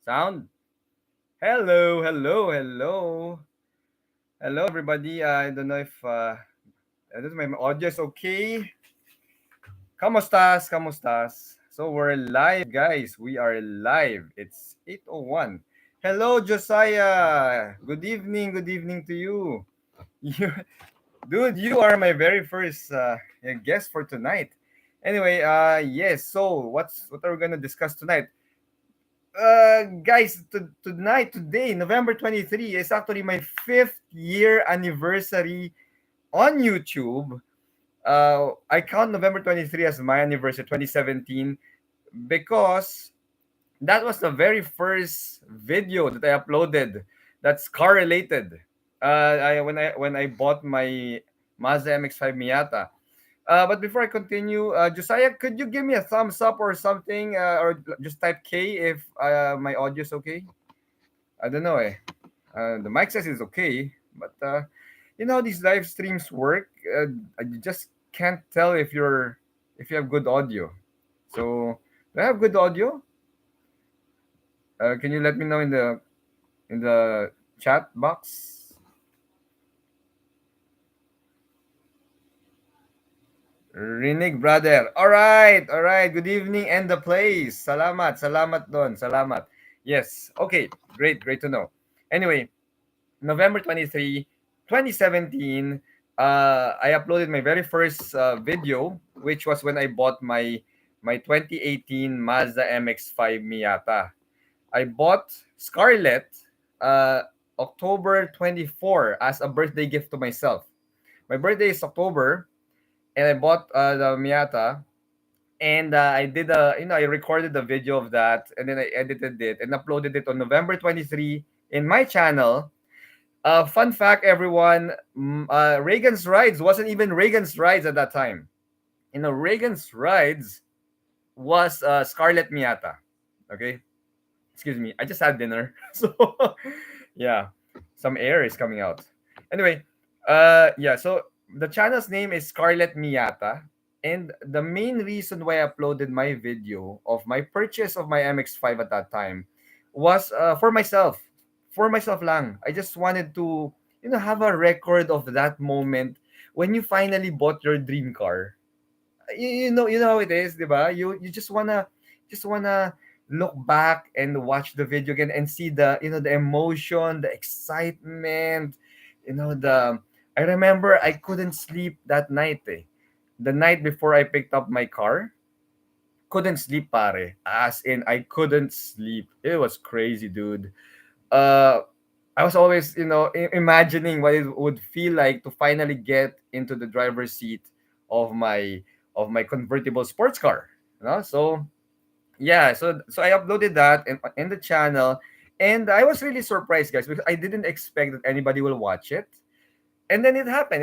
Sound. Hello, hello, hello. Hello, everybody. I don't know if I don't know if my audio is okay. Kamustas? Kamustas? So we're live, guys. We are live. It's 8:01. Hello, Josiah. Good evening to you. You dude, you are my very first guest for tonight. Anyway, yes. So what are we gonna discuss tonight? Guys, tonight, today, November 23 is actually my 5th year anniversary on YouTube. I count November 23 as my anniversary, 2017, because that was the very first video that I uploaded that's car related. When I bought my Mazda MX-5 Miata. But before I continue, Josiah, could you give me a thumbs up or something, or just type K if my audio is okay? I don't know. The mic says it's okay, but you know how these live streams work. I just can't tell if you have good audio. So, do I have good audio? Can you let me know in the chat box? Rinig brother. All right. Good evening and the place. Salamat don, salamat. Yes. Okay. Great to know. Anyway, November 23, 2017, I uploaded my very first video, which was when I bought my 2018 Mazda MX-5 Miata. I bought Scarlett October 24 as a birthday gift to myself. My birthday is October, and I bought the Miata, and I recorded the video of that, and then I edited it and uploaded it on November 23 in my channel. Fun fact, everyone, Reygan's Rides wasn't even Reygan's Rides at that time. Reygan's Rides was Scarlett Miata. Okay, excuse me, I just had dinner, so yeah, some air is coming out. Anyway, yeah, so the channel's name is Scarlett Miata, and the main reason why I uploaded my video of my purchase of my MX-5 at that time was for myself lang. I just wanted to, have a record of that moment when you finally bought your dream car. You know how it is, di ba? You just wanna look back and watch the video again and see the emotion, the excitement, the I remember I couldn't sleep that night, eh. The night before I picked up my car, couldn't sleep, pare. As in, I couldn't sleep. It was crazy, dude. Uh, I was always, imagining what it would feel like to finally get into the driver's seat of my convertible sports car. So yeah, so I uploaded that in the channel, and I was really surprised, guys, because I didn't expect that anybody will watch it, and then it happened.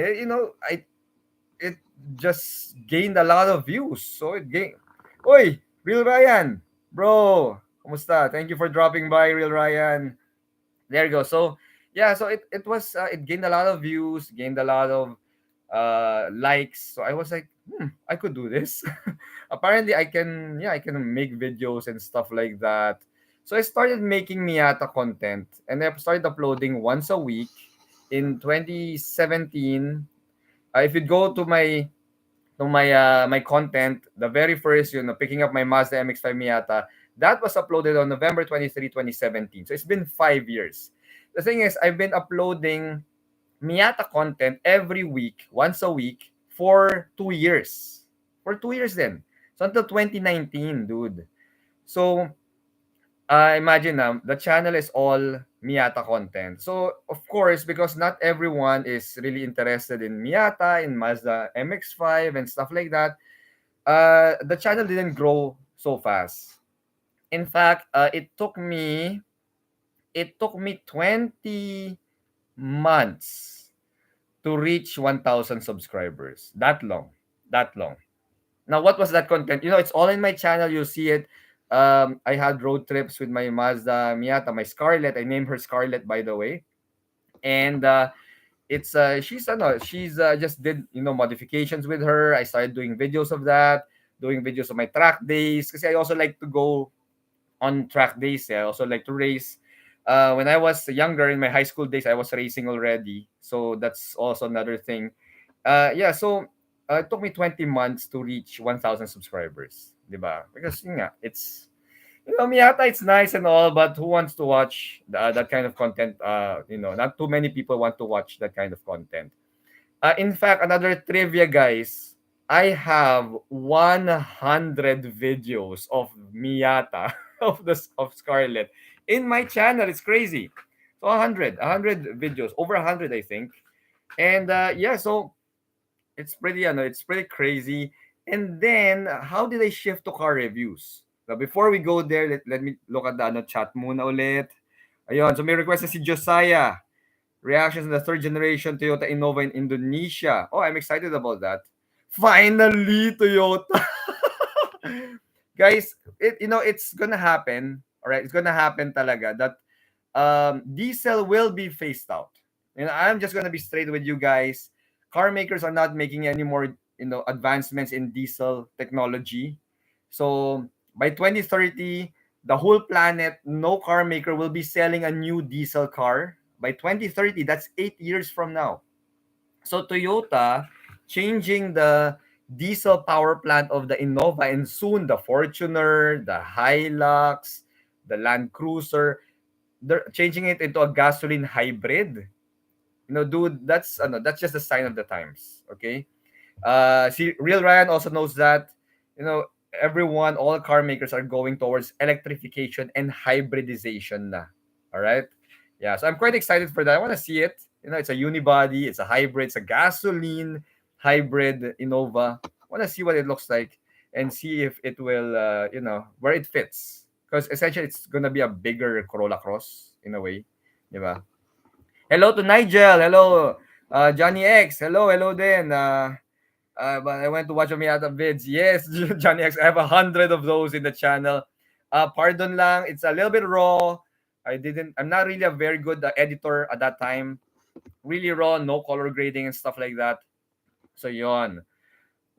It just gained a lot of views. So it gained. Oi, Real Ryan, bro, kumusta? Thank you for dropping by, Real Ryan. There you go. So yeah, so it gained a lot of views, gained a lot of likes. So I was like, I could do this. Apparently I can make videos and stuff like that. So I started making Miata content, and I started uploading once a week in 2017. If you go to my content, the very first, picking up my Mazda MX-5 Miata, that was uploaded on November 23, 2017. So it's been 5 years. The thing is, I've been uploading Miata content every week, once a week, for 2 years. For 2 years then. So until 2019, dude. So imagine now, the channel is all Miata content. So, of course, because not everyone is really interested in Miata, in Mazda MX-5 and stuff like that, the channel didn't grow so fast. In fact, it took me 20 months to reach 1,000 subscribers. That long. That long. Now, what was that content? It's all in my channel. You'll see it. I had road trips with my Mazda Miata, my Scarlett. I named her Scarlett, by the way. And it's she's just did modifications with her. I started doing videos of that, doing videos of my track days, because I also like to go on track days. I also like to race. When I was younger in my high school days, I was racing already. So that's also another thing. Yeah, so it took me 20 months to reach 1,000 subscribers, 'di ba? Because yun nga, it's Miyata, it's nice and all, but who wants to watch that kind of content? Not too many people want to watch that kind of content. In fact, another trivia, guys. I have 100 videos of Miyata of Scarlett in my channel. It's crazy. So 100 videos, over 100, I think. And yeah, so it's pretty crazy. And then how did I shift to car reviews? Now, before we go there, let me look at the chat muna ulit. Ayun, so may request na si Josiah. Reactions on the third generation Toyota Innova in Indonesia. Oh, I'm excited about that. Finally, Toyota. Guys, it's gonna happen. All right, it's gonna happen talaga that diesel will be phased out. And I'm just gonna be straight with you guys. Car makers are not making any more, advancements in diesel technology. So by 2030, the whole planet, no car maker will be selling a new diesel car. By 2030, that's 8 years from now. So Toyota changing the diesel power plant of the Innova and soon the Fortuner, the Hilux, the Land Cruiser, they're changing it into a gasoline hybrid. Dude, that's just a sign of the times. Okay. See, Real Ryan also knows that, you know, all car makers are going towards electrification and hybridization na. All right. Yeah. So I'm quite excited for that. I want to see it. It's a unibody, it's a hybrid, it's a gasoline hybrid Innova. I want to see what it looks like and see if it will, where it fits. Because essentially, it's gonna be a bigger Corolla Cross in a way, diba? Hello to Nigel. Hello, Johnny X. Hello, hello din. But I went to watch Miata vids. Yes, Johnny X. I have 100 of those in the channel. Pardon lang, it's a little bit raw. I'm not really a very good editor at that time. Really raw, no color grading and stuff like that. So yon.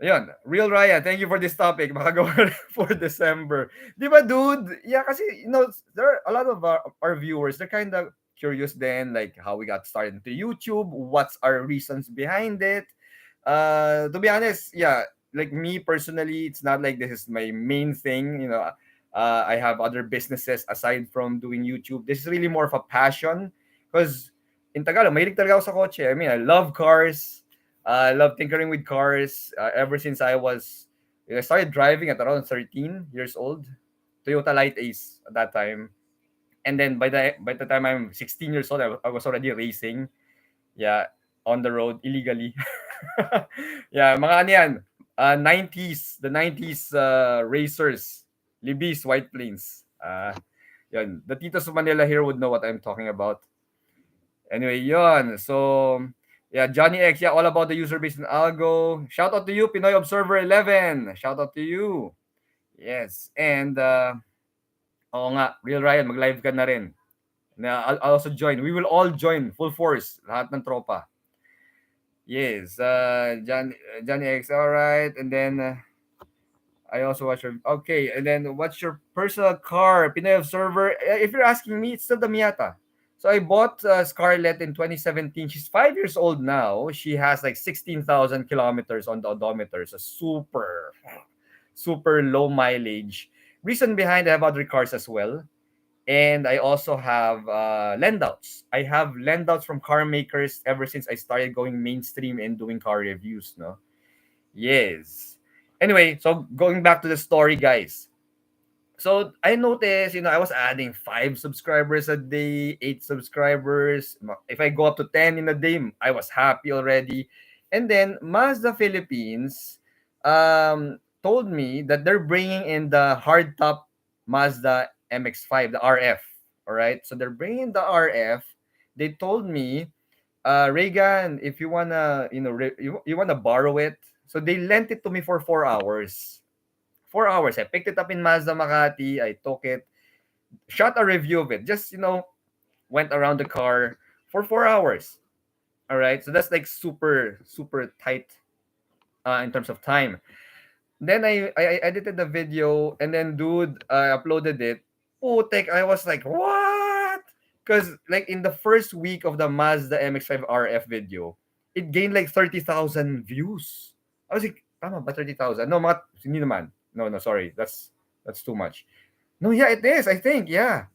Ayun, Real Ryan, thank you for this topic. Makagawa rin for December. Di ba, dude? Yeah, kasi, there are a lot of our viewers, they're kind of curious then, like how we got started into YouTube, what's our reasons behind it. To be honest, yeah, like me personally, it's not like this is my main thing. I have other businesses aside from doing YouTube. This is really more of a passion because in Tagalog, mahilig talaga ako sa kotse. I mean, I love cars. I love tinkering with cars ever since I started driving at around 13 years old. Toyota Light Ace at that time. And then by the time I'm 16 years old, I was already racing. Yeah, on the road illegally. Yeah, mga ano yan, 90s, the 90s racers, Libis, White Plains. Yan. The Titos of Manila here would know what I'm talking about. Anyway, yon. So, yeah, Johnny X, yeah, all about the user base and algo. Shout out to you, Pinoy Observer 11. Shout out to you. Yes. And, oo nga, Real Ryan, mag-live ka na rin. I'll also join. We will all join full force, lahat ng tropa. Yes, Johnny X, all right. And then I also watch your okay. And then what's your personal car? Pinoy Observer. If you're asking me, it's still the Miata. So I bought Scarlett in 2017. She's 5 years old now. She has like 16,000 kilometers on the odometer. So super, super low mileage. Reason behind, I have other cars as well. And I also have lendouts. I have lendouts from car makers ever since I started going mainstream and doing car reviews. No, yes. Anyway, so going back to the story, guys. So I noticed, I was adding 5 subscribers a day, 8 subscribers. If I go up to 10 in a day, I was happy already. And then Mazda Philippines told me that they're bringing in the hardtop Mazda MX-5, the RF. All right, so they're bringing the RF. They told me, Reygan, if you wanna, you wanna borrow it. So they lent it to me for 4 hours. 4 hours. I picked it up in Mazda Makati. I took it, shot a review of it. Just went around the car for 4 hours. All right, so that's like super super tight in terms of time. Then I edited the video and then dude, I uploaded it. putek, I was like, what? Because like in the first week of the Mazda MX-5 RF video, it gained like 30,000 views. I was like, tama ba 30,000? No, hindi naman. No, no, sorry. That's too much. No, yeah, it is. I think, yeah.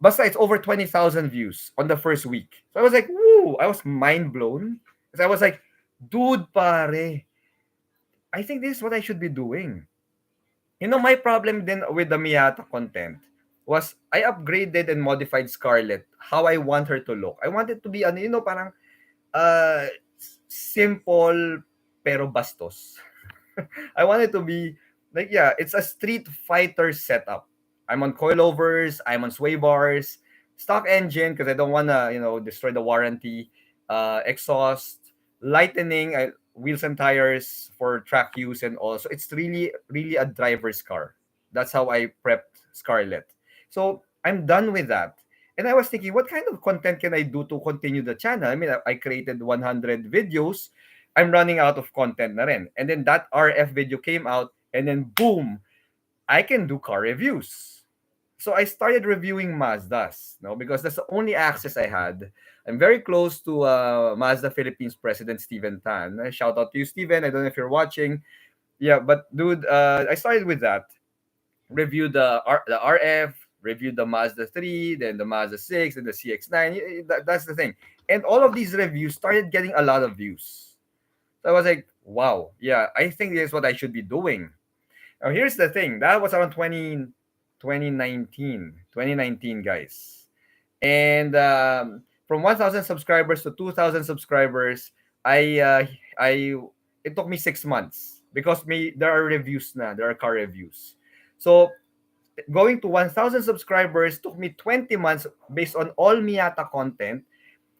Basta it's over 20,000 views on the first week. So I was like, woo! I was mind blown. Because I was like, dude, pare, I think this is what I should be doing. You know, my problem then with the Miyata content was I upgraded and modified Scarlett how I want her to look. I want it to be, ano, parang uh, simple pero bastos. I want it to be like, yeah, it's a Street Fighter setup. I'm on coilovers, I'm on sway bars, stock engine because I don't want to, destroy the warranty, exhaust, lightening, wheels and tires for track use, and also it's really, really a driver's car. That's how I prepped Scarlett. So I'm done with that. And I was thinking, what kind of content can I do to continue the channel? I mean, I created 100 videos. I'm running out of content na rin. And then that RF video came out, and then boom, I can do car reviews. So I started reviewing Mazdas, no, because that's the only access I had. I'm very close to Mazda Philippines President Steven Tan. Shout out to you, Steven. I don't know if you're watching. Yeah, but dude, I started with that. Reviewed the RF, reviewed the Mazda 3, then the Mazda 6, and the CX-9. That's the thing. And all of these reviews started getting a lot of views. So I was like, wow, yeah, I think this is what I should be doing. Now, here's the thing. That was around 2019, guys. And from 1,000 subscribers to 2,000 subscribers, I it took me 6 months because there are reviews na, there are car reviews. So going to 1,000 subscribers took me 20 months based on all Miyata content.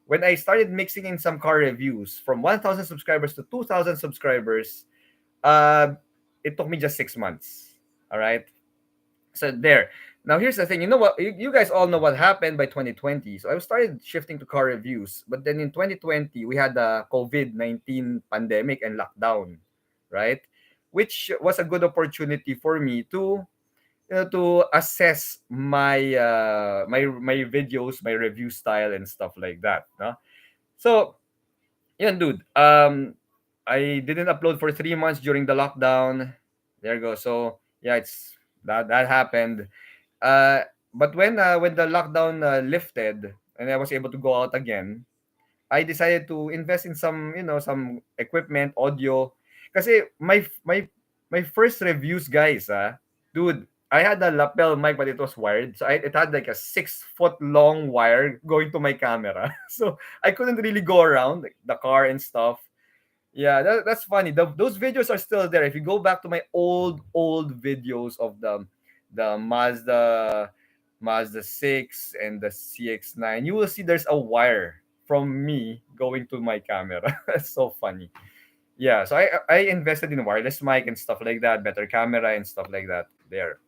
When I started mixing in some car reviews from 1,000 subscribers to 2,000 subscribers, uh, it took me just 6 months. All right. So there. Now here's the thing. You know what? You guys all know what happened by 2020. So I started shifting to car reviews, but then in 2020 we had the COVID-19 pandemic and lockdown, right? Which was a good opportunity for me to to assess my videos, my review style and stuff like that. No? So yeah, dude. I didn't upload for 3 months during the lockdown. There you go. So yeah, it's that happened. Uh, but when the lockdown lifted and I was able to go out again, I decided to invest in some some equipment, audio. Kasi my first reviews, guys, dude, I had a lapel mic, but it was wired. So it had like a 6 foot long wire going to my camera. So I couldn't really go around like, the car and stuff. Yeah, that's funny. Those videos are still there. If you go back to my old videos of the Mazda 6 and the CX-9, you will see there's a wire from me going to my camera. That's so funny. Yeah, so I invested in wireless mic and stuff like that, better camera and stuff like that there.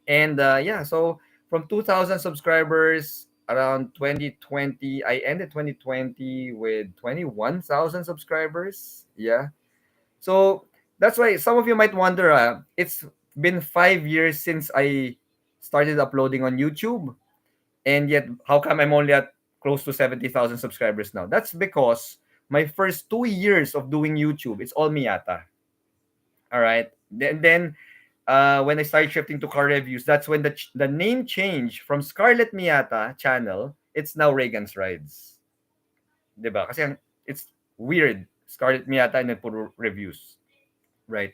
And yeah, so from 2,000 subscribers around 2020, I ended 2020 with 21,000 subscribers. Yeah. So that's why some of you might wonder, it's been 5 years since I started uploading on YouTube, and yet how come I'm only at close to 70,000 subscribers now? That's because my first 2 years of doing YouTube, it's all Miyata. All right. Then when I started shifting to car reviews, that's when the name changed from Scarlett Miyata channel. It's now Reygan's Rides. Diba? Kasi it's weird. Scarlett Miyata and then puro reviews. Right.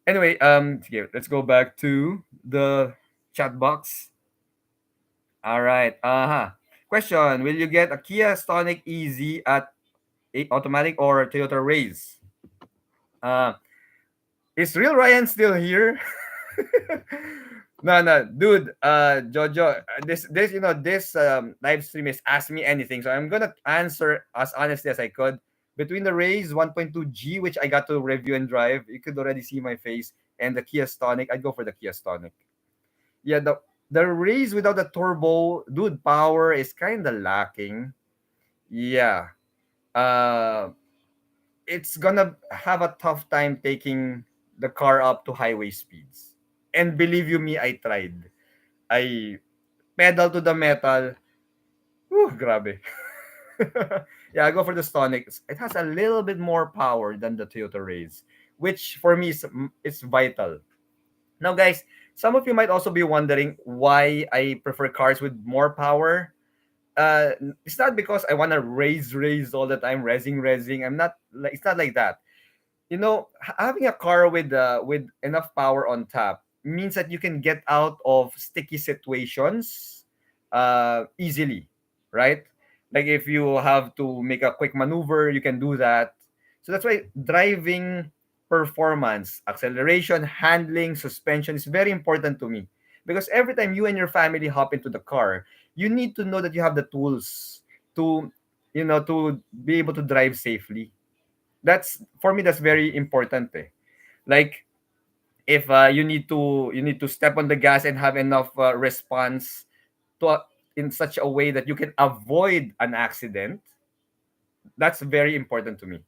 Anyway, sige, let's go back to the chat box. All right. Question: will you get a Kia Stonic EZ at automatic or Toyota Race? Uh, is Real Ryan still here? No, no, dude. Jojo, this this live stream is Ask Me Anything, so I'm gonna answer as honestly as I could. Between the Rays 1.2G, which I got to review and drive, you could already see my face, and the Kia Stonic, I'd go for the Kia Stonic. Yeah, the Rays without the turbo, dude, power is kind of lacking. Yeah. Uh, it's gonna have a tough time taking the car up to highway speeds. And believe you me, I tried. I pedal to the metal. Whew, grabe. Yeah, I go for the Stonic. It has a little bit more power than the Toyota Rays, which for me is vital. Now, guys, some of you might also be wondering why I prefer cars with more power. It's not because I want to raise all the time, raising. I'm not like it's not like that. Having a car with enough power on top means that you can get out of sticky situations easily, right? Like if you have to make a quick maneuver, you can do that. So that's why driving performance, acceleration, handling, suspension is very important to me, because every time you and your family hop into the car, you need to know that you have the tools to to be able to drive safely. That's for me, that's very important, eh. Like if you need to step on the gas and have enough response to in such a way that you can avoid an accident, that's very important to me.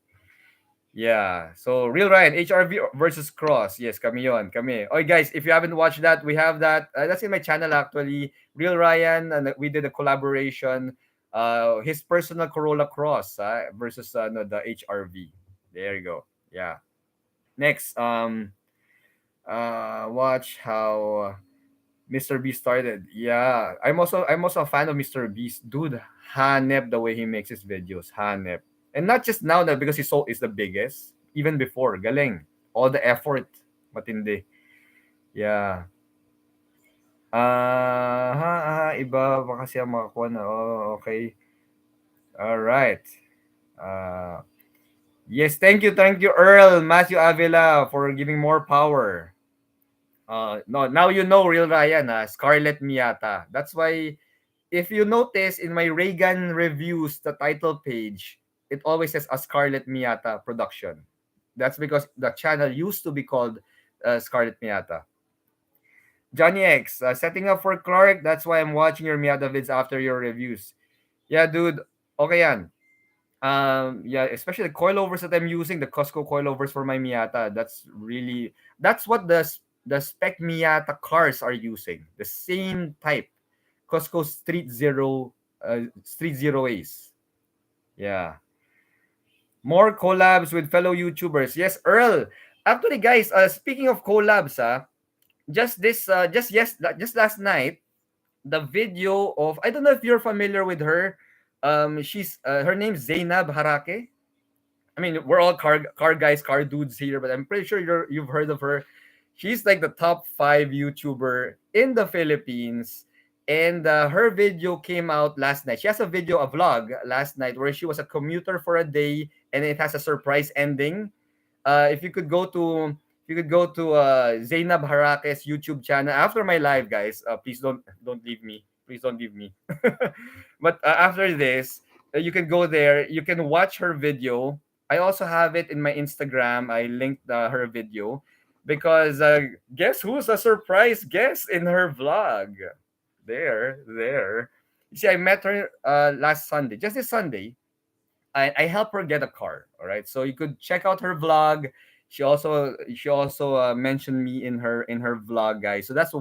Yeah, so Real Ryan, HRV versus Cross. Yes, kami yon, kami. Oh guys, if you haven't watched that, we have that. That's in my channel actually. Real Ryan, and we did a collaboration. His personal Corolla Cross versus no, the HRV. There you go. Yeah. Next, watch how Mr. Beast started. Yeah, I'm also a fan of Mr. Beast, dude. Hanep the way he makes his videos, hanep, and not just now that because his soul is the biggest. Even before, galing, all the effort, matindi. Yeah. Iba pa kasi ang makakuha na. Oh, okay. All right. Uh, yes, thank you, Earl Matthew Avila, for giving more power. No, now you know Real Ryan, Scarlett Miata. That's why if you notice in my Reygan reviews, the title page, it always says a Scarlett Miata production. That's because the channel used to be called Scarlett Miata. Johnny X, setting up for Clark. That's why I'm watching your Miata vids after your reviews. Yeah, dude. Okay yan. Yeah, especially the coilovers that I'm using, the Costco coilovers for my Miata. That's what the spec Miata cars are using. The same type. Costco Street Zero Ace. Yeah. More collabs with fellow YouTubers. Yes, Earl. Actually, guys, speaking of collabs, just last night, the video of, I don't know if you're familiar with her. She's her name's Zainab Harake. I mean, we're all car guys, car dudes here, but I'm pretty sure you've heard of her. She's like the top 5 YouTuber in the Philippines, and her video came out last night. She has a vlog last night where she was a commuter for a day, and it has a surprise ending. If you could go to Zainab Harake's YouTube channel after my live, guys. Please don't leave me. Please don't leave me. But after this, you can go there. You can watch her video. I also have it in my Instagram. I linked her video because guess who's a surprise guest in her vlog? There. You see, I met her last Sunday, just this Sunday. I help her get a car. All right, so you could check out her vlog. She also mentioned me in her vlog, guys. So that's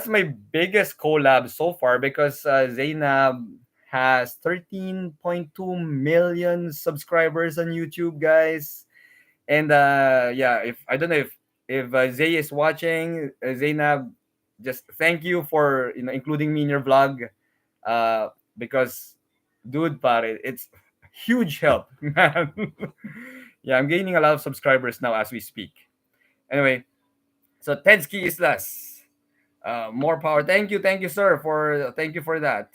my biggest collab so far because Zainab has 13.2 million subscribers on YouTube, guys. And yeah, if I don't know if Zay is watching, Zainab, just thank you for including me in your vlog, uh, because dude, pare, it's huge help, man. Yeah, I'm gaining a lot of subscribers now as we speak. Anyway, so Tedski Islas, more power. Thank you, sir, thank you for that.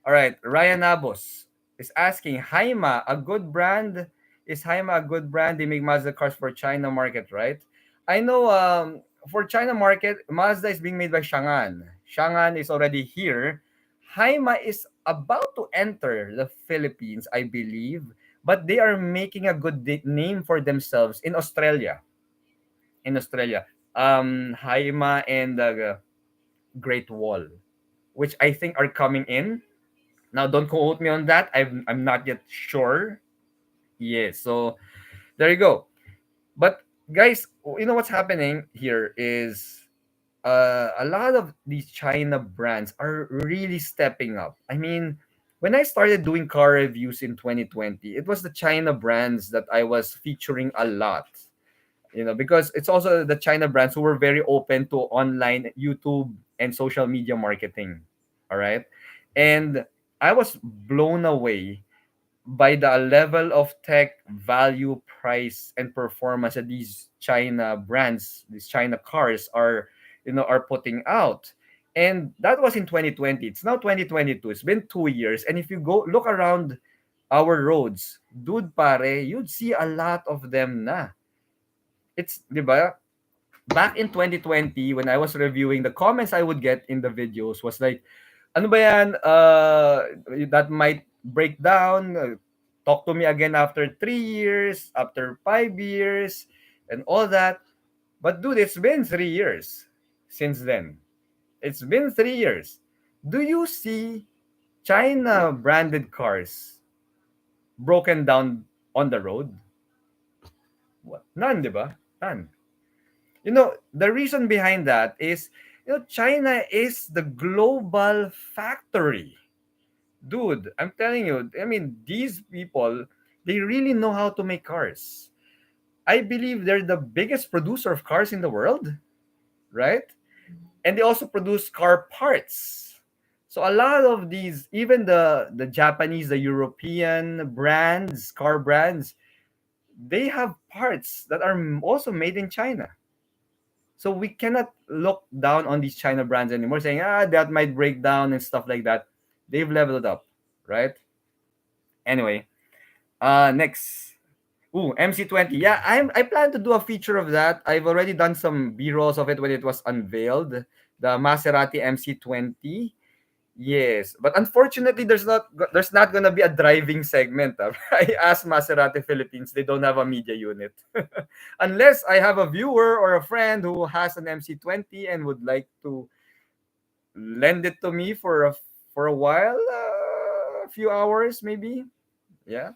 All right, Ryan Abos is asking, Haima, a good brand? Is Haima a good brand? They make Mazda cars for China market, right? I know for China market, Mazda is being made by Chang'an. Chang'an is already here. Haima is about to enter the Philippines, I believe, but they are making a good name for themselves in Australia. In Australia, Haima and Great Wall, which I think are coming in. Now, don't quote me on that. I'm not yet sure. Yes, so there you go. But guys, you know what's happening here is a lot of these China brands are really stepping up. I mean, when I started doing car reviews in 2020, it was the China brands that I was featuring a lot. Because it's also the China brands who were very open to online YouTube and social media marketing. All right. And I was blown away by the level of tech value, price, and performance that these China brands, these China cars are putting out. And that was in 2020. It's now 2022. It's been 2 years. And if you go look around our roads, dude pare, you'd see a lot of them na. It's, di ba? Back in 2020, when I was reviewing, the comments I would get in the videos was like, ano ba yan? That might break down. Talk to me again after 3 years, after 5 years, and all that. But dude, it's been 3 years since then. It's been 3 years. Do you see China branded cars broken down on the road? What? None, di ba? None. The reason behind that is, China is the global factory. Dude, I'm telling you, I mean, these people, they really know how to make cars. I believe they're the biggest producer of cars in the world, right? And they also produce car parts. So a lot of these, even the Japanese, the European brands, car brands, they have parts that are also made in China. So we cannot look down on these China brands anymore, saying that might break down and stuff like that. They've leveled up, right? Anyway, next. Ooh, MC20. Yeah, I plan to do a feature of that. I've already done some B-rolls of it when it was unveiled. The Maserati MC20. Yes, but unfortunately, there's not gonna be a driving segment. I asked Maserati Philippines; they don't have a media unit, unless I have a viewer or a friend who has an MC20 and would like to lend it to me for a while, a few hours maybe. Yeah.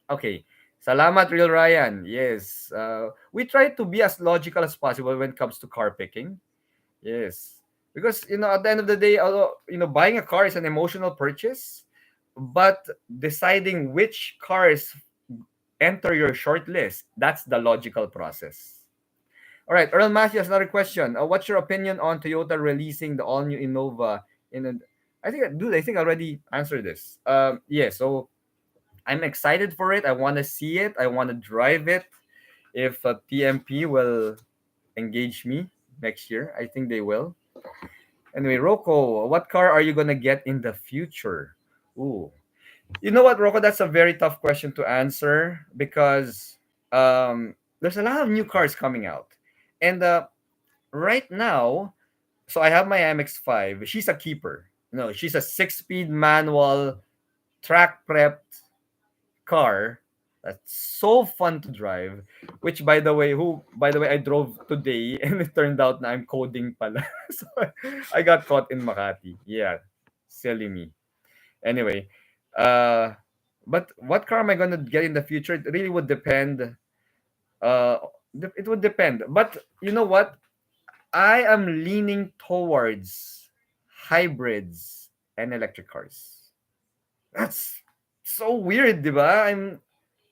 Okay. Salamat, Real Ryan. Yes. We try to be as logical as possible when it comes to car picking. Yes. Because, at the end of the day, although, buying a car is an emotional purchase, but deciding which cars enter your short list, that's the logical process. All right. Earl Matthews, another question. What's your opinion on Toyota releasing the all new Innova in a I think I already answered this. Yeah, so I'm excited for it. I want to see it. I want to drive it. If TMP will engage me next year, I think they will. Anyway, Rocco, what car are you gonna get in the future? Ooh, you know what, Rocco? That's a very tough question to answer because there's a lot of new cars coming out, and right now, so I have my MX-5. She's a keeper. She's a six-speed manual track prepped car that's so fun to drive. Which, by the way, I drove today and it turned out na I'm coding pala. So I got caught in Makati. Yeah, silly me. Anyway, uh, but what car am I gonna get in the future? It really would depend. Uh, it would depend. But you know what? I am leaning towards hybrids and electric cars. That's so weird, diba?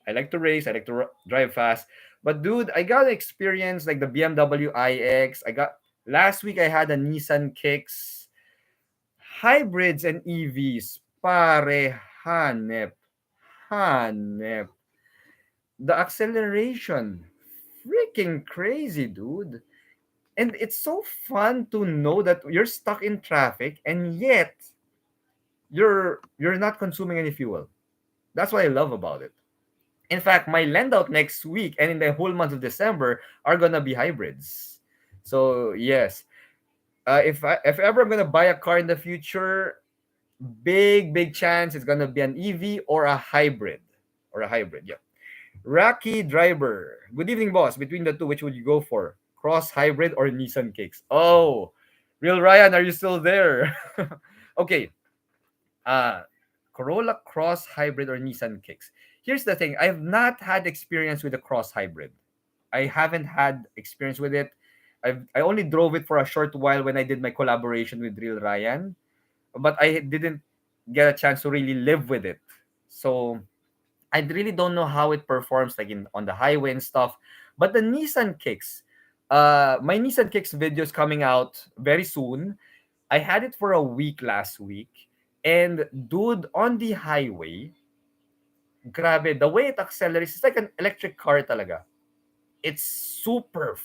I like to race, I like to drive fast. But dude, I got experience like the BMW iX. I got last week I had a Nissan Kicks. Hybrids and EVs. Pare hanep. Hanep. The acceleration. Freaking crazy, dude. And it's so fun to know that you're stuck in traffic and yet you're not consuming any fuel. That's what I love about it. In fact, my lend out next week and in the whole month of December are gonna be hybrids. So yes, if ever I'm gonna buy a car in the future, big chance it's gonna be an EV or a hybrid, Yeah. Rocky Driver. Good evening, boss. Between the two, which would you go for? Cross hybrid or Nissan Kicks? Oh, real Ryan, are you still there? Okay. Uh Corolla Cross Hybrid or Nissan Kicks. Here's the thing. I've not had experience with the Cross Hybrid. I haven't had experience with it. I only drove it for a short while when I did my collaboration with Real Ryan, but I didn't get a chance to really live with it. So I really don't know how it performs like in on the highway and stuff. But the Nissan Kicks, my Nissan Kicks video is coming out very soon. I had it for a week last week, and dude, on the highway, grabe, the way it accelerates, it's like an electric car talaga. It's super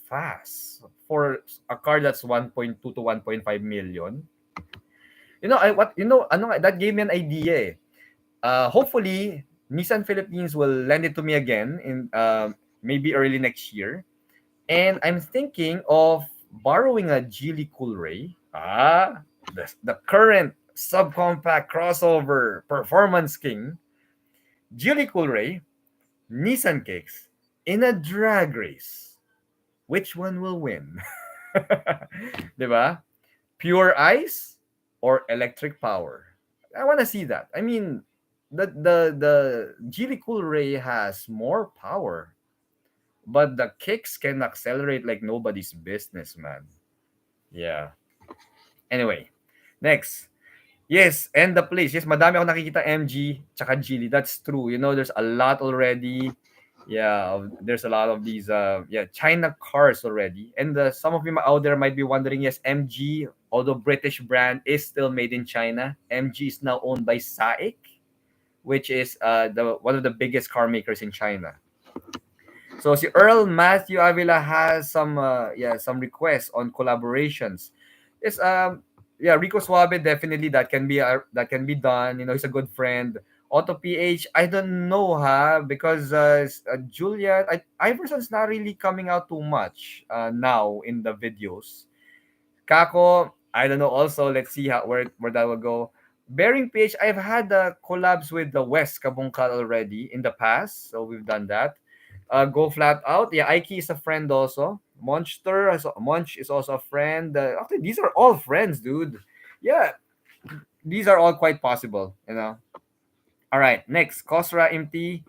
fast for a car that's 1.2 to 1.5 million. You know, I what you know, ano, that gave me an idea. Hopefully, Nissan Philippines will lend it to me again in maybe early next year. And I'm thinking of borrowing a Geely Coolray. The current subcompact crossover performance king, Geely Coolray, Nissan Kicks, in a drag race. Which one will win? Diba? Pure ice or electric power? I want to see that. I mean, the Geely Coolray has more power, but the kicks can accelerate like nobody's business, man. Yeah. Anyway, next. Yes, and the place. Yes, madami ako nakikita MG tsaka Geely. That's true. You know, there's a lot already. Yeah, there's a lot of these China cars already. And some of you out there might be wondering, yes, MG, although British brand, is still made in China. MG is now owned by SAIC, which is the one of the biggest car makers in China. So si Earl Matthew Avila has some requests on collaborations. Yes, Rico Suave, definitely that can be done. You know, he's a good friend. Auto PH, I don't know because Julia Iverson's not really coming out too much now in the videos. Kako, I don't know also. Let's see where that will go. Bearing PH, I've had collabs with the West Kabungkal already in the past, so we've done that. Go flat out. Yeah, Ike is a friend also. Monch is also a friend. Actually, these are all friends, dude. Yeah, these are all quite possible. You know. All right, next, Cosra MT.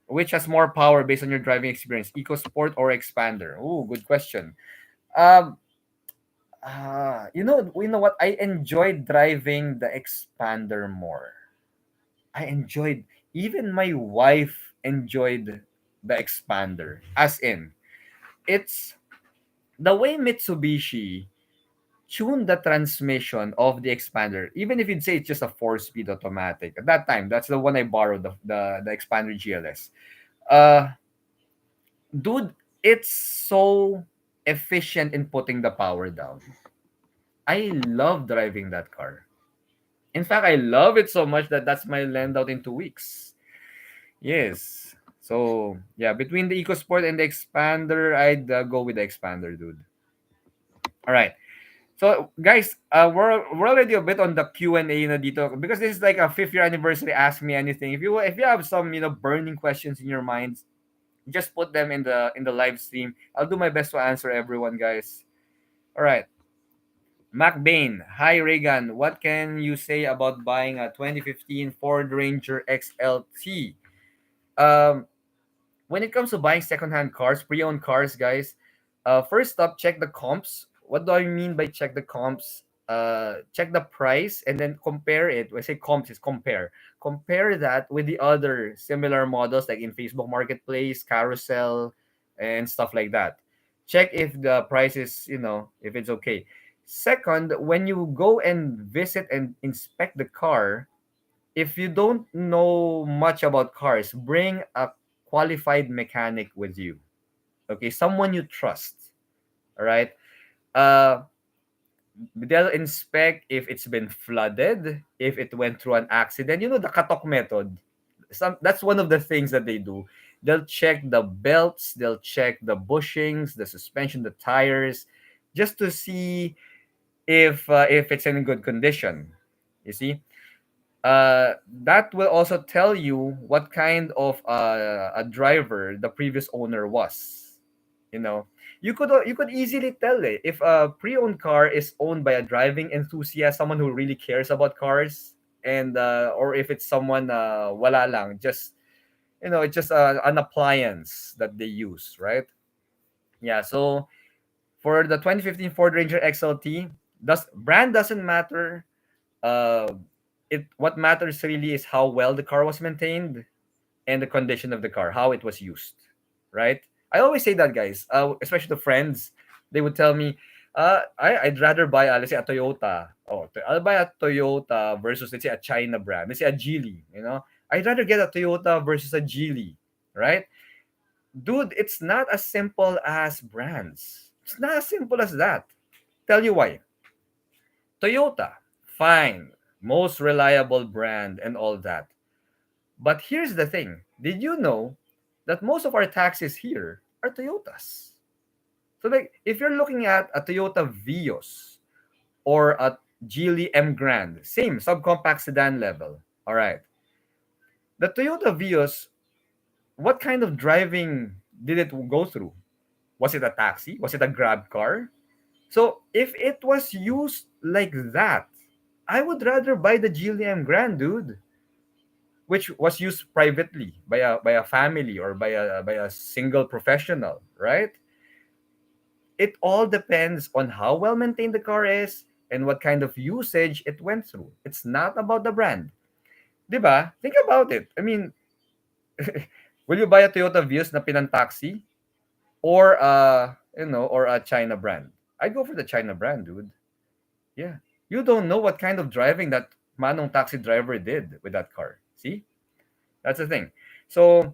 Which has more power based on your driving experience, EcoSport or Expander? Oh, good question. Um, you know what? I enjoyed driving the Expander more. I enjoyed. Even my wife enjoyed the Expander. As in, it's the way Mitsubishi tuned the transmission of the Expander. Even if you'd say it's just a four-speed automatic at that time, that's the one I borrowed, the Expander GLS. Uh, dude, it's so efficient in putting the power down. I love driving that car. In fact, I love it so much that that's my lend out in 2 weeks. Yes. So yeah, between the EcoSport and the Expander, I'd go with the Expander, dude. All right. So guys, we're already a bit on the Q&A na dito because this is like a 5th year anniversary. Ask me anything. If you have some burning questions in your minds, just put them in the live stream. I'll do my best to answer everyone, guys. All right. Mac Bain, hi Reygan. What can you say about buying a 2015 Ford Ranger XLT? Um, when it comes to buying secondhand cars, pre-owned cars, guys, first up, check the comps. What do I mean by check the comps? Check the price and then compare it. When I say comps, is compare. Compare that with the other similar models like in Facebook Marketplace, Carousel, and stuff like that. Check if the price is, if it's okay. Second, when you go and visit and inspect the car, if you don't know much about cars, bring a qualified mechanic with you. Okay, someone you trust. All right. Uh, they'll inspect if it's been flooded, if it went through an accident. You know the katok method. That's one of the things that they do. They'll check the belts, they'll check the bushings, the suspension, the tires, just to see if it's in good condition. You see, that will also tell you what kind of a driver the previous owner was. You know, you could easily tell if a pre-owned car is owned by a driving enthusiast, someone who really cares about cars, and or if it's someone wala lang, just it's just an appliance that they use, right? Yeah, so For the 2015 Ford Ranger XLT, brand doesn't matter. Uh, it what matters really is how well the car was maintained and the condition of the car, how it was used, right? I always say that, guys, especially the friends, they would tell me, I'd rather buy, let's say, a Toyota. Oh, I'll buy a Toyota versus, let's say, a China brand. Let's say a Geely, I'd rather get a Toyota versus a Geely, right? Dude, it's not as simple as brands. It's not as simple as that. Tell you why. Toyota, fine, most reliable brand and all that. But here's the thing. Did you know that most of our taxis here are Toyotas? So like if you're looking at a Toyota Vios or a Geely M Grand, same subcompact sedan level. All right. The Toyota Vios, what kind of driving did it go through? Was it a taxi? Was it a grab car? So if it was used like that, I would rather buy the Geely M Grand, dude, which was used privately by a family or by a single professional, right? It all depends on how well maintained the car is and what kind of usage it went through. It's not about the brand. 'Di ba? Think about it. I mean, will you buy a Toyota Vios na pinang-taxi or or a China brand? I'd go for the China brand, dude. Yeah. You don't know what kind of driving that manong taxi driver did with that car. See? That's the thing. So,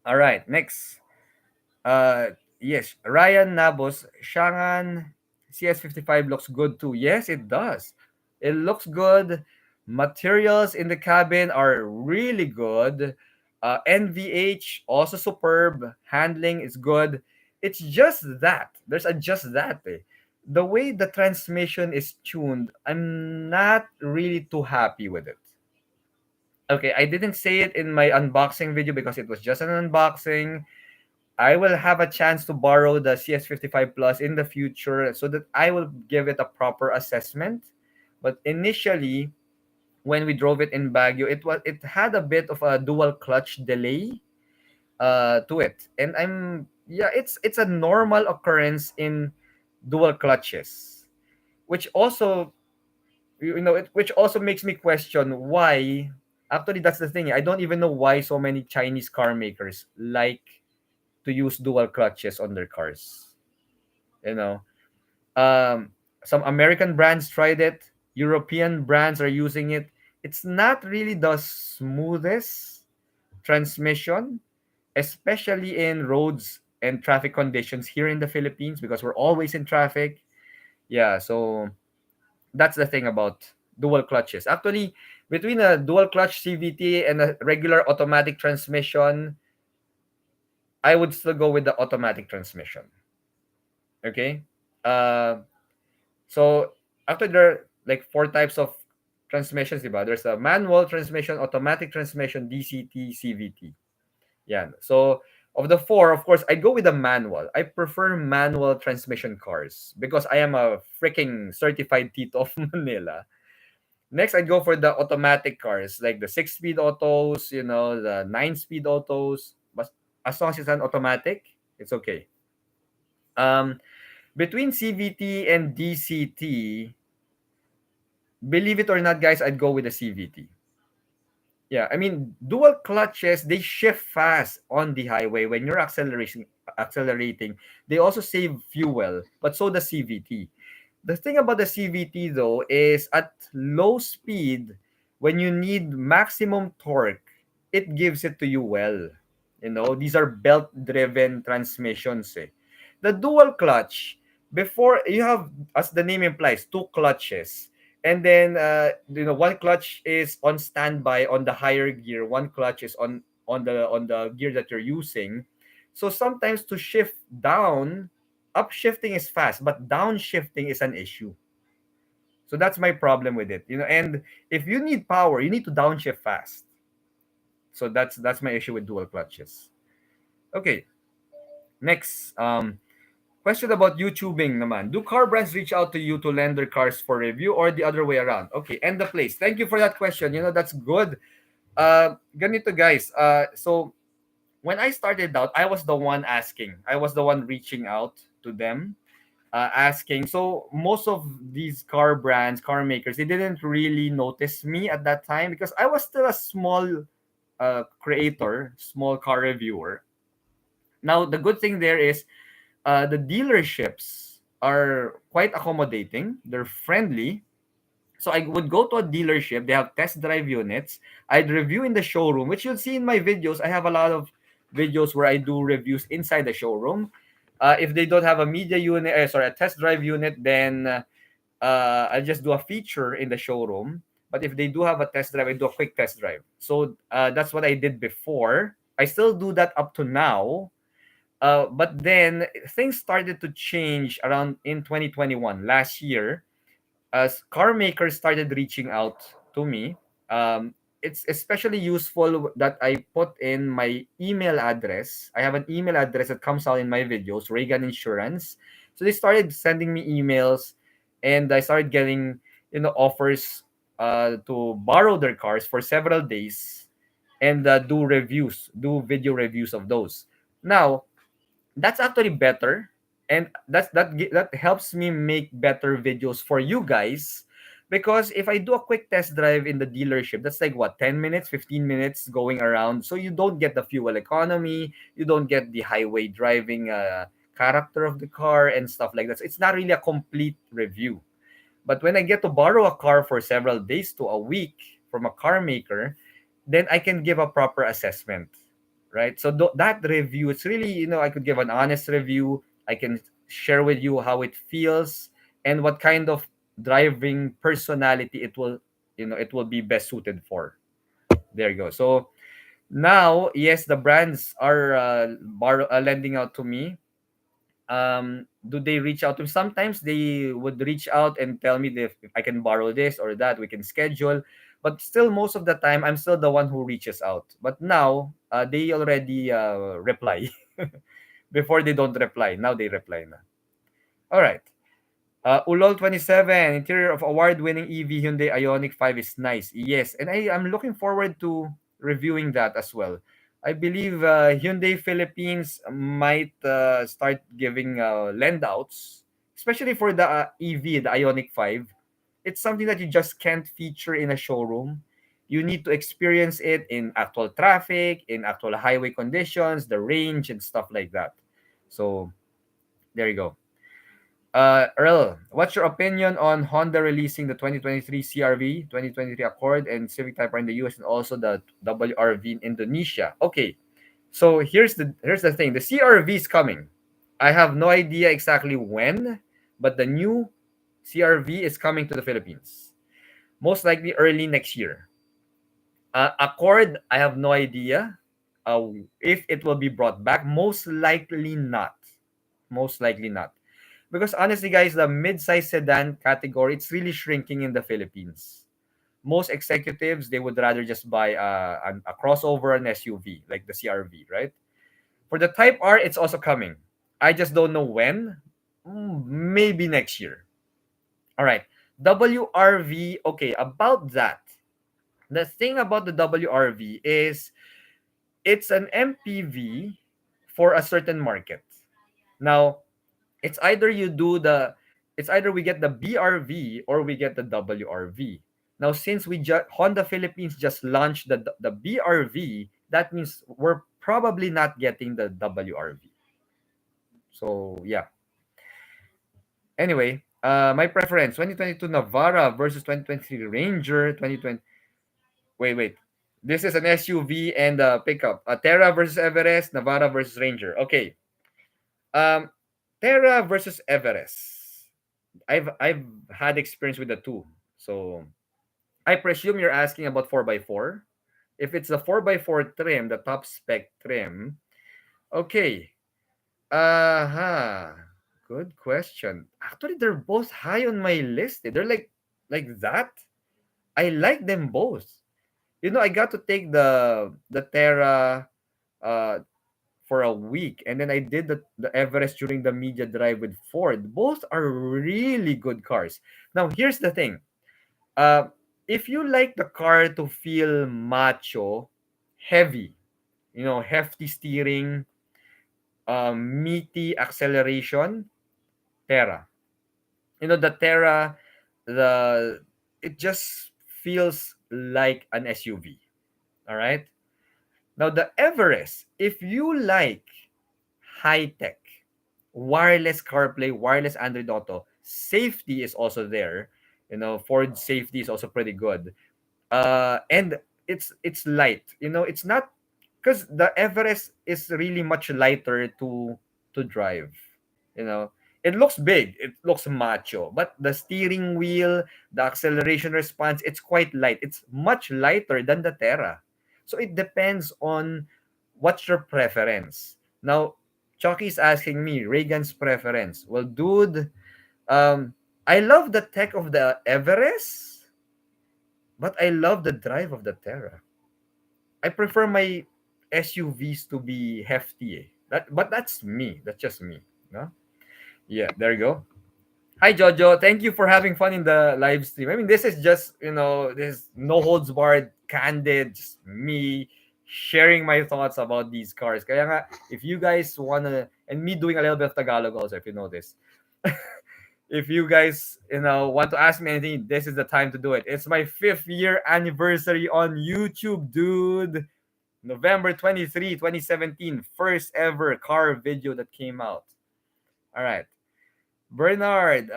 all right, next. Yes, Ryan Nabos, Shangan CS55 looks good too. Yes, it does. It looks good. Materials in the cabin are really good. NVH also superb. Handling is good. It's just that. There's a just that. The way the transmission is tuned, I'm not really too happy with it. Okay, I didn't say it in my unboxing video because it was just an unboxing. I will have a chance to borrow the CS55 Plus in the future so that I will give it a proper assessment. But initially, when we drove it in Baguio, it had a bit of a dual clutch delay to it, and it's a normal occurrence in dual clutches, which also which also makes me question why. Actually, that's the thing. I don't even know why so many Chinese car makers like to use dual clutches on their cars. You know, um, some American brands tried it. European brands are using it. It's not really the smoothest transmission, especially in roads and traffic conditions here in the Philippines because we're always in traffic. Yeah, so that's the thing about dual clutches. Actually, between a dual clutch CVT and a regular automatic transmission, I would still go with the automatic transmission. Okay. Uh, so after there are like four types of transmissions, diba? There's a manual transmission, automatic transmission, DCT, CVT. Yeah. So of the four, of course, I go with the manual. I prefer manual transmission cars because I am a freaking certified Tito of Manila. Next, I go for the automatic cars, like the 6-speed autos, the 9-speed autos. But as long as it's an automatic, it's okay. Um, Between CVT and DCT, believe it or not, guys, I'd go with the CVT. Yeah, I mean, dual clutches, they shift fast on the highway when you're accelerating. They also save fuel, but so does CVT. The thing about the CVT though is at low speed, when you need maximum torque, it gives it to you well. These are belt-driven transmissions. The dual clutch, before you have, as the name implies, two clutches. And then one clutch is on standby on the higher gear, one clutch is on the gear that you're using. So sometimes to shift down, upshifting is fast, but downshifting is an issue. So that's my problem with it. And if you need power, you need to downshift fast. So that's my issue with dual clutches. Okay, next. Question about YouTubing naman. Do car brands reach out to you to lend their cars for review or the other way around? Okay, end the place. Thank you for that question. That's good. Ganito guys. So when I started out, I was the one asking. I was the one reaching out to them. asking. So most of these car brands, car makers, they didn't really notice me at that time because I was still a small creator, small car reviewer. Now the good thing there is the dealerships are quite accommodating. They're friendly. So I would go to a dealership. They have test drive units. I'd review in the showroom, which you'll see in my videos. I have a lot of videos where I do reviews inside the showroom. If they don't have a media unit, a test drive unit, then I'll just do a feature in the showroom. But if they do have a test drive, I do a quick test drive. So that's what I did before. I still do that up to now. But then things started to change around in 2021, last year, as car makers started reaching out to me. It's especially useful that I put in my email address. I have an email address that comes out in my videos, Reygan Insurance. So they started sending me emails, and I started getting offers to borrow their cars for several days and do reviews, do video reviews of those. Now that's actually better, and that helps me make better videos for you guys, because if I do a quick test drive in the dealership, that's like what, 10 minutes, 15 minutes going around, so you don't get the fuel economy, you don't get the highway driving character of the car and stuff like that. So it's not really a complete review. But when I get to borrow a car for several days to a week from a car maker, then I can give a proper assessment, right? So that review, it's really, I could give an honest review. I can share with you how it feels and what kind of driving personality it will be best suited for. There you go. So now, yes, the brands are lending out to me. Do they reach out to me? Sometimes they would reach out and tell me if I can borrow this or that, we can schedule. But still, most of the time, I'm still the one who reaches out. But now, they already reply. Before they don't reply, now they reply na. All right. Ulol 27, interior of award-winning EV Hyundai Ioniq 5 is nice. Yes, and I'm looking forward to reviewing that as well. I believe Hyundai Philippines might start giving lendouts, especially for the EV, the Ioniq 5. It's something that you just can't feature in a showroom. You need to experience it in actual traffic, in actual highway conditions, the range, and stuff like that. So there you go. Earl, what's your opinion on Honda releasing the 2023 CRV, 2023 Accord, and Civic Type R in the US, and also the WRV in Indonesia? Okay, so here's the thing. The CRV is coming. I have no idea exactly when, but the new CRV is coming to the Philippines. Most likely early next year. Accord, I have no idea if it will be brought back. Most likely not. Most likely not. Because honestly, guys, the mid-size sedan category, it's really shrinking in the Philippines. Most executives, they would rather just buy a crossover, an SUV, like the CRV, right? For the Type R, it's also coming. I just don't know when. Maybe next year. All right. WRV, okay, about that. The thing about the WRV is it's an MPV for a certain market. Now, it's either you do the it's either we get the BRV or we get the WRV. Now, since Honda Philippines just launched the BRV, that means we're probably not getting the WRV. So yeah. Anyway, my preference: 2022 Navara versus 2023 Ranger. 2020. Wait. This is an SUV and a pickup. Terra versus Everest. Navara versus Ranger. Okay. Um, Terra versus Everest. I've had experience with the two. So I presume you're asking about 4x4. If it's the 4x4 trim, the top spec trim, okay. Uh-huh. Good question. Actually, they're both high on my list. They're like that. I like them both. I got to take the Terra uh for a week, and then I did the Everest during the media drive with Ford. Both are really good cars. Now, here's the thing. Uh, if you like the car to feel macho, heavy, hefty steering, meaty acceleration, Terra. The Terra, the it just feels like an SUV. All right. Now the Everest, if you like high tech, wireless CarPlay, wireless Android Auto, safety is also there. Ford safety is also pretty good. And it's light. It's not, because the Everest is really much lighter to drive. You know, it looks big, it looks macho, but the steering wheel, the acceleration response, it's quite light. It's much lighter than the Terra. So it depends on what's your preference. Now, Chucky's asking me Reygan's preference. Well, dude, I love the tech of the Everest, but I love the drive of the Terra. I prefer my SUVs to be hefty. But that's me. That's just me. No? Yeah, there you go. Hi Jojo, thank you for having fun in the live stream. I mean, this is just, this no holds barred, candid, just me sharing my thoughts about these cars. Kaya nga, if you guys wanna, and me doing a little bit of Tagalog also, if you know this. If you guys, want to ask me anything, this is the time to do it. It's my 5th year anniversary on YouTube, dude. November 23, 2017, first ever car video that came out. All right. Bernard,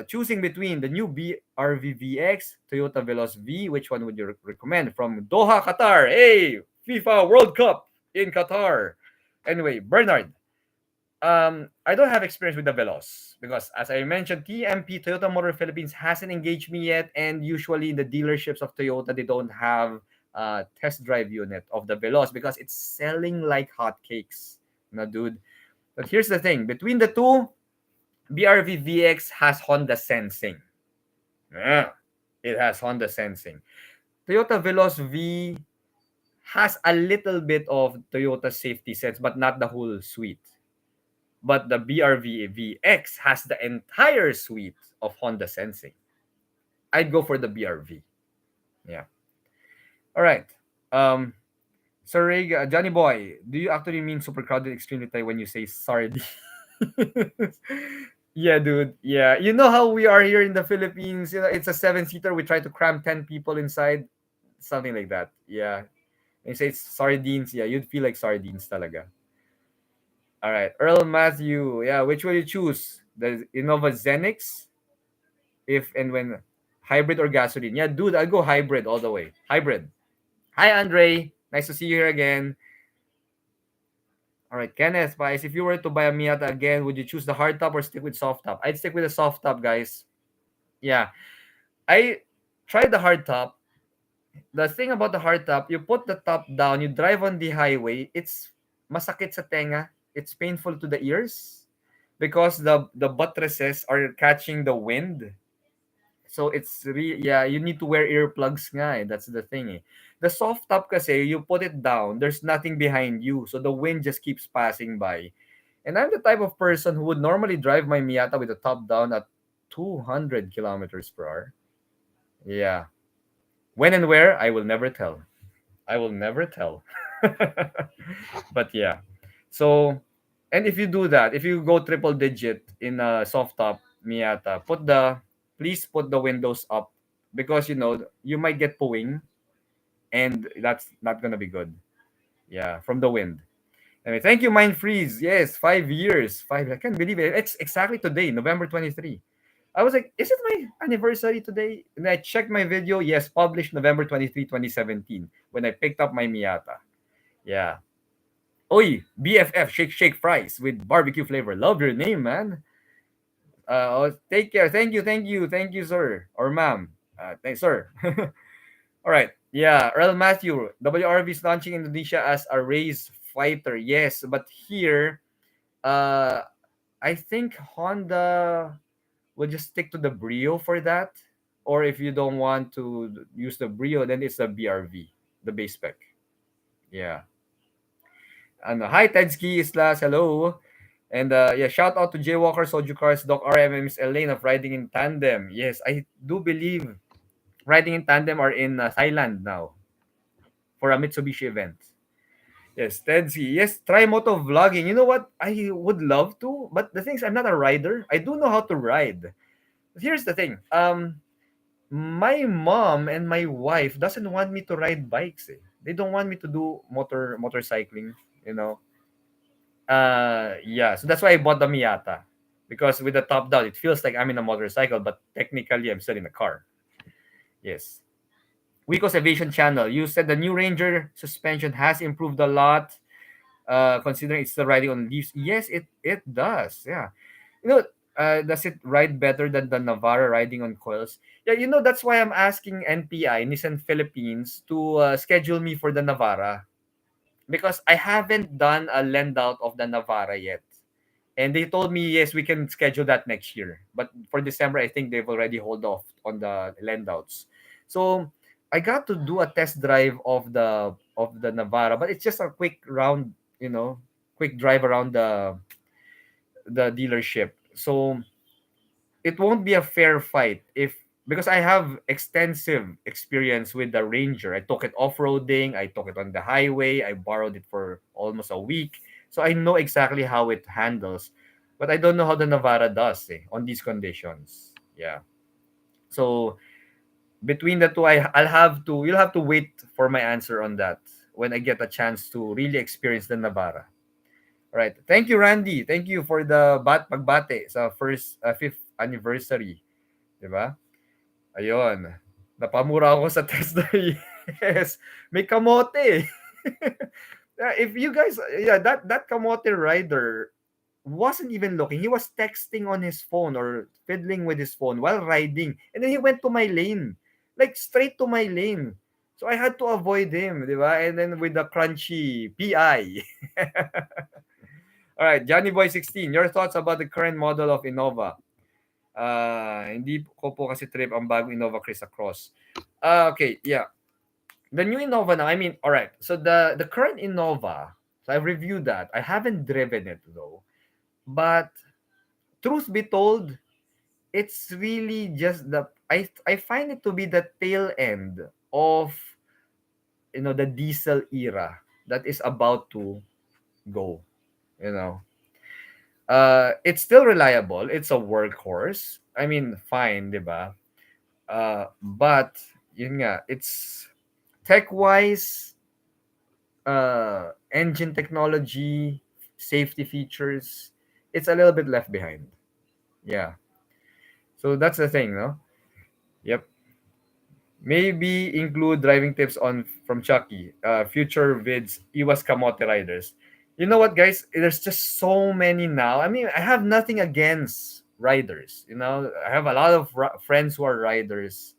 choosing between the new BRV VX, Toyota Veloz V, which one would you recommend? From Doha, Qatar. Hey, FIFA World Cup in Qatar. Anyway, Bernard, I don't have experience with the Veloz because, as I mentioned, TMP Toyota Motor Philippines hasn't engaged me yet, and usually in the dealerships of Toyota they don't have a test drive unit of the Veloz because it's selling like hotcakes, dude. But here's the thing: between the two, BRV VX has Honda Sensing. Yeah, it has Honda Sensing. Toyota Veloz V has a little bit of Toyota safety sense, but not the whole suite. But the BRV VX has the entire suite of Honda Sensing. I'd go for the BRV. Yeah. All right. Sir Reygan, Johnny Boy, do you actually mean super crowded, extremely tight when you say sardines? Yeah, dude. Yeah. You know how we are here in the Philippines? It's a 7-seater. We try to cram 10 people inside. Something like that. Yeah. And you say it's sardines. Yeah, you'd feel like sardines talaga. All right. Earl Matthew. Yeah, which will you choose? The Innova Zenix? If and when hybrid or gasoline? Yeah, dude, I'll go hybrid all the way. Hybrid. Hi, Andre. Nice to see you here again. All right, Kenneth, guys, if you were to buy a Miata again, would you choose the hard top or stick with soft top? I'd stick with the soft top, guys. Yeah, I tried the hard top. The thing about the hard top, you put the top down, you drive on the highway, it's masakit sa tenga. It's painful to the ears because the buttresses are catching the wind. So yeah, you need to wear earplugs nga eh. That's the thing eh. The soft top kasi, you put it down, there's nothing behind you. So the wind just keeps passing by. And I'm the type of person who would normally drive my Miata with the top down at 200 kilometers per hour. Yeah. When and where, I will never tell. I will never tell. But yeah. So, and if you do that, if you go triple digit in a soft top Miata, please put the windows up because you might get pooing and that's not gonna be good. Yeah, from the wind. Anyway, thank you, Mind Freeze. Yes, 5 years. I can't believe it. It's exactly today, November 23. I was like, is it my anniversary today? And I checked my video. Yes, published November 23, 2017, when I picked up my Miata. Yeah. Oi, BFF Shake Shake Fries with barbecue flavor. Love your name, man. Take care. Thank you, sir or ma'am. Thanks, sir. All right. Yeah, Earl Matthew. WRV is launching Indonesia as a race fighter. Yes, but here, uh, I think Honda will just stick to the Brio for that. Or if you don't want to use the Brio, then it's the BRV, the base spec. Yeah. And hi, Tedski Islas. Hello. And yeah, shout out to Jaywalker, Soju Cars, Doc RM, Miss Elaine of Riding in Tandem. Yes, I do believe Riding in Tandem are in Thailand now for a Mitsubishi event. Yes, Tedzy. Yes, try moto vlogging. You know what? I would love to, but the thing is, I'm not a rider. I do know how to ride. Here's the thing. My mom and my wife doesn't want me to ride bikes. Eh. They don't want me to do motorcycling. You know. Yeah. So that's why I bought the Miata, because with the top down, it feels like I'm in a motorcycle, but technically I'm still in a car. Yes. Wico's Aviation Channel. You said the new Ranger suspension has improved a lot, considering it's still riding on leaves. Yes, it does. Yeah. You know, does it ride better than the Navara riding on coils? Yeah, you know, that's why I'm asking NPI, Nissan Philippines, to schedule me for the Navara, because I haven't done a lend out of the Navara yet. And they told me, yes, we can schedule that next year. But for December, I think they've already hold off on the lend outs. So I got to do a test drive of the Navara, but it's just a quick round, you know, quick drive around the dealership. So it won't be a fair fight if, because I have extensive experience with the Ranger. I took it off-roading, I took it on the highway, I borrowed it for almost a week. So I know exactly how it handles. But I don't know how the Navara does on these conditions. Yeah. So between the two, you'll have to wait for my answer on that when I get a chance to really experience the Navara. All right. Thank you, Randy. Thank you for the pagbate sa fifth anniversary. 'Di ba? Ayun. Napamura ako sa test drive. Yes. May kamote. Yeah, if you guys, yeah, that kamote rider wasn't even looking. He was texting on his phone or fiddling with his phone while riding. And then he went to my lane. Like straight to my lane. So I had to avoid him, di ba? And then with the crunchy PI. All right, Johnny Boy 16, your thoughts about the current model of Innova? Hindi ko po kasi trip ang bagong Innova Crista Cross. Okay, yeah. The new Innova now, I mean, all right. So the current Innova, so I've reviewed that. I haven't driven it though. But truth be told, it's really just I find it to be the tail end of, you know, the diesel era that is about to go, you know. It's still reliable. It's a workhorse. I mean, fine, 'di ba? But yun nga, it's tech-wise, engine technology, safety features, it's a little bit left behind. Yeah. So that's the thing, no? Yep. Maybe include driving tips on from Chucky. Future vids, Iwas Kamote riders. You know what, guys? There's just so many now. I mean, I have nothing against riders. You know, I have a lot of friends who are riders.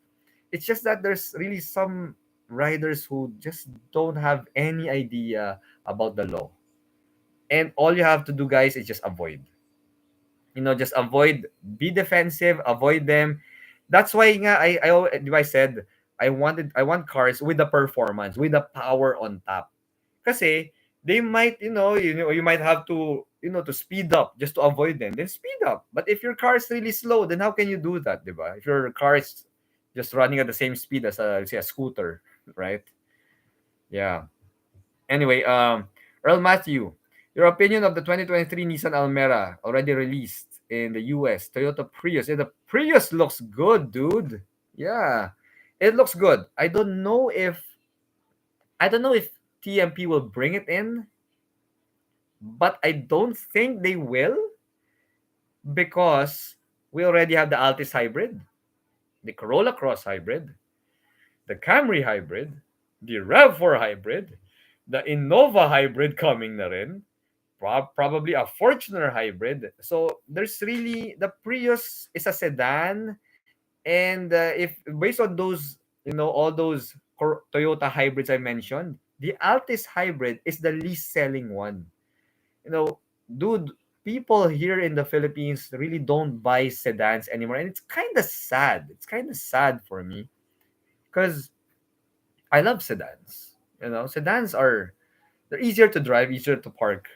It's just that there's really some riders who just don't have any idea about the law. And all you have to do, guys, is just avoid. You know, just avoid, be defensive, avoid them. That's why nga I said I want cars with the performance, with the power on top. Kasi they might, you might have to, to speed up just to avoid them. Then speed up. But if your car is really slow, then how can you do that, 'di ba? If your car is just running at the same speed as say a scooter, right? Yeah. Anyway, Earl Matthew, your opinion of the 2023 Nissan Almera already released in the US, Toyota Prius. Yeah, the Prius looks good, dude. Yeah, it looks good. I don't know if TMP will bring it in, but I don't think they will, because we already have the Altis hybrid, the Corolla Cross hybrid, the Camry hybrid, the RAV4 hybrid, the Innova hybrid coming na rin, probably a Fortuner hybrid. So there's really, the Prius is a sedan, and if based on those, all those Toyota hybrids I mentioned, the Altis hybrid is the least selling one. You know, dude, people here in the Philippines really don't buy sedans anymore, and it's kind of sad. It's kind of sad for me, because I love sedans. Sedans are, they're easier to drive, easier to park.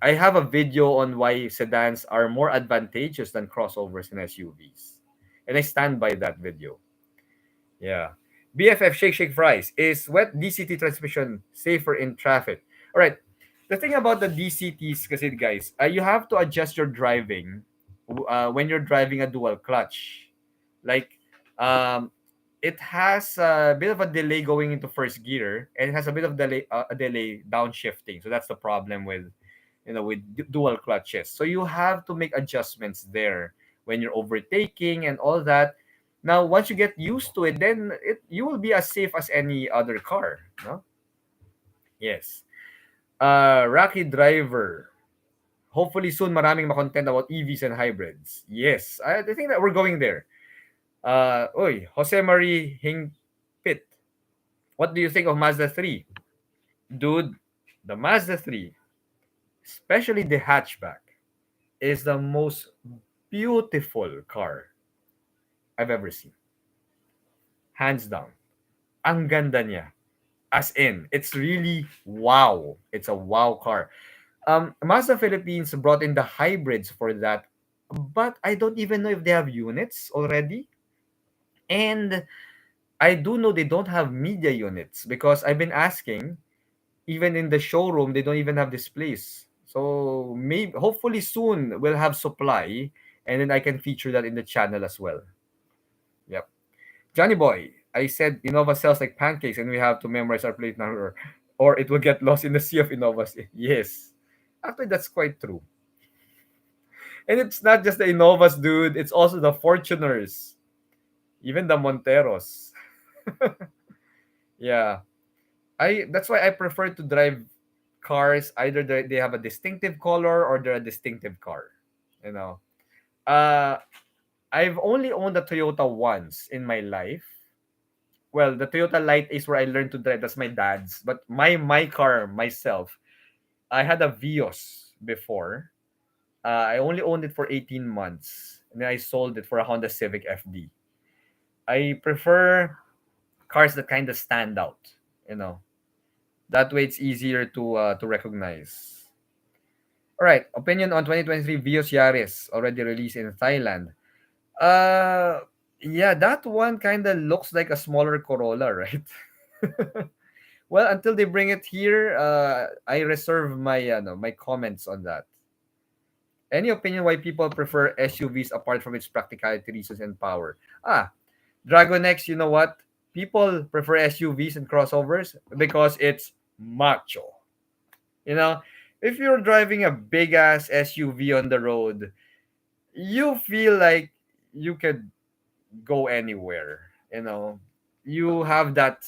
I have a video on why sedans are more advantageous than crossovers and SUVs. And I stand by that video. Yeah. BFF Shake Shake Fries, is wet DCT transmission safer in traffic? All right. The thing about the DCTs, kasi guys, you have to adjust your driving when you're driving a dual clutch. Like, um, it has a bit of a delay going into first gear, and it has a delay downshifting. So that's the problem with, with dual clutches. So you have to make adjustments there when you're overtaking and all that. Now, once you get used to it, then you will be as safe as any other car. No? Yes. Rocky Driver. Hopefully soon maraming makontent about EVs and hybrids. Yes, I think that we're going there. Jose Marie Hingpit. What do you think of Mazda 3? Dude, the Mazda 3, especially the hatchback, is the most beautiful car I've ever seen. Hands down. Ang ganda niya. As in, it's really wow. It's a wow car. Mazda Philippines brought in the hybrids for that, but I don't even know if they have units already. And I do know they don't have media units because I've been asking, even in the showroom, they don't even have displays. So maybe hopefully soon we'll have supply and then I can feature that in the channel as well. Yep. Johnny Boy, I said Innova sells like pancakes and we have to memorize our plate number or it will get lost in the sea of Innovas. Yes. Actually, that's quite true. And it's not just the Innovas, dude. It's also the Fortuners, even the Monteros. Yeah, I that's why I prefer to drive cars either they have a distinctive color or they're a distinctive car. You know, uh, I've only owned a Toyota once in my life. Well, the Toyota Light is where I learned to drive. That's my dad's. But my car myself, I had a Vios before. I only owned it for 18 months, and then I sold it for a Honda Civic FD. I prefer cars that kind of stand out. You know, that way it's easier to recognize. All right, opinion on 2023 Vios Yaris already released in Thailand. Uh, yeah, that one kind of looks like a smaller Corolla, right? Well, until they bring it here, I reserve my comments on that. Any opinion why people prefer SUVs apart from its practicality reasons and power? Dragon X, you know what? People prefer SUVs and crossovers because it's macho. You know, if you're driving a big ass SUV on the road, you feel like you could go anywhere. You know, you have that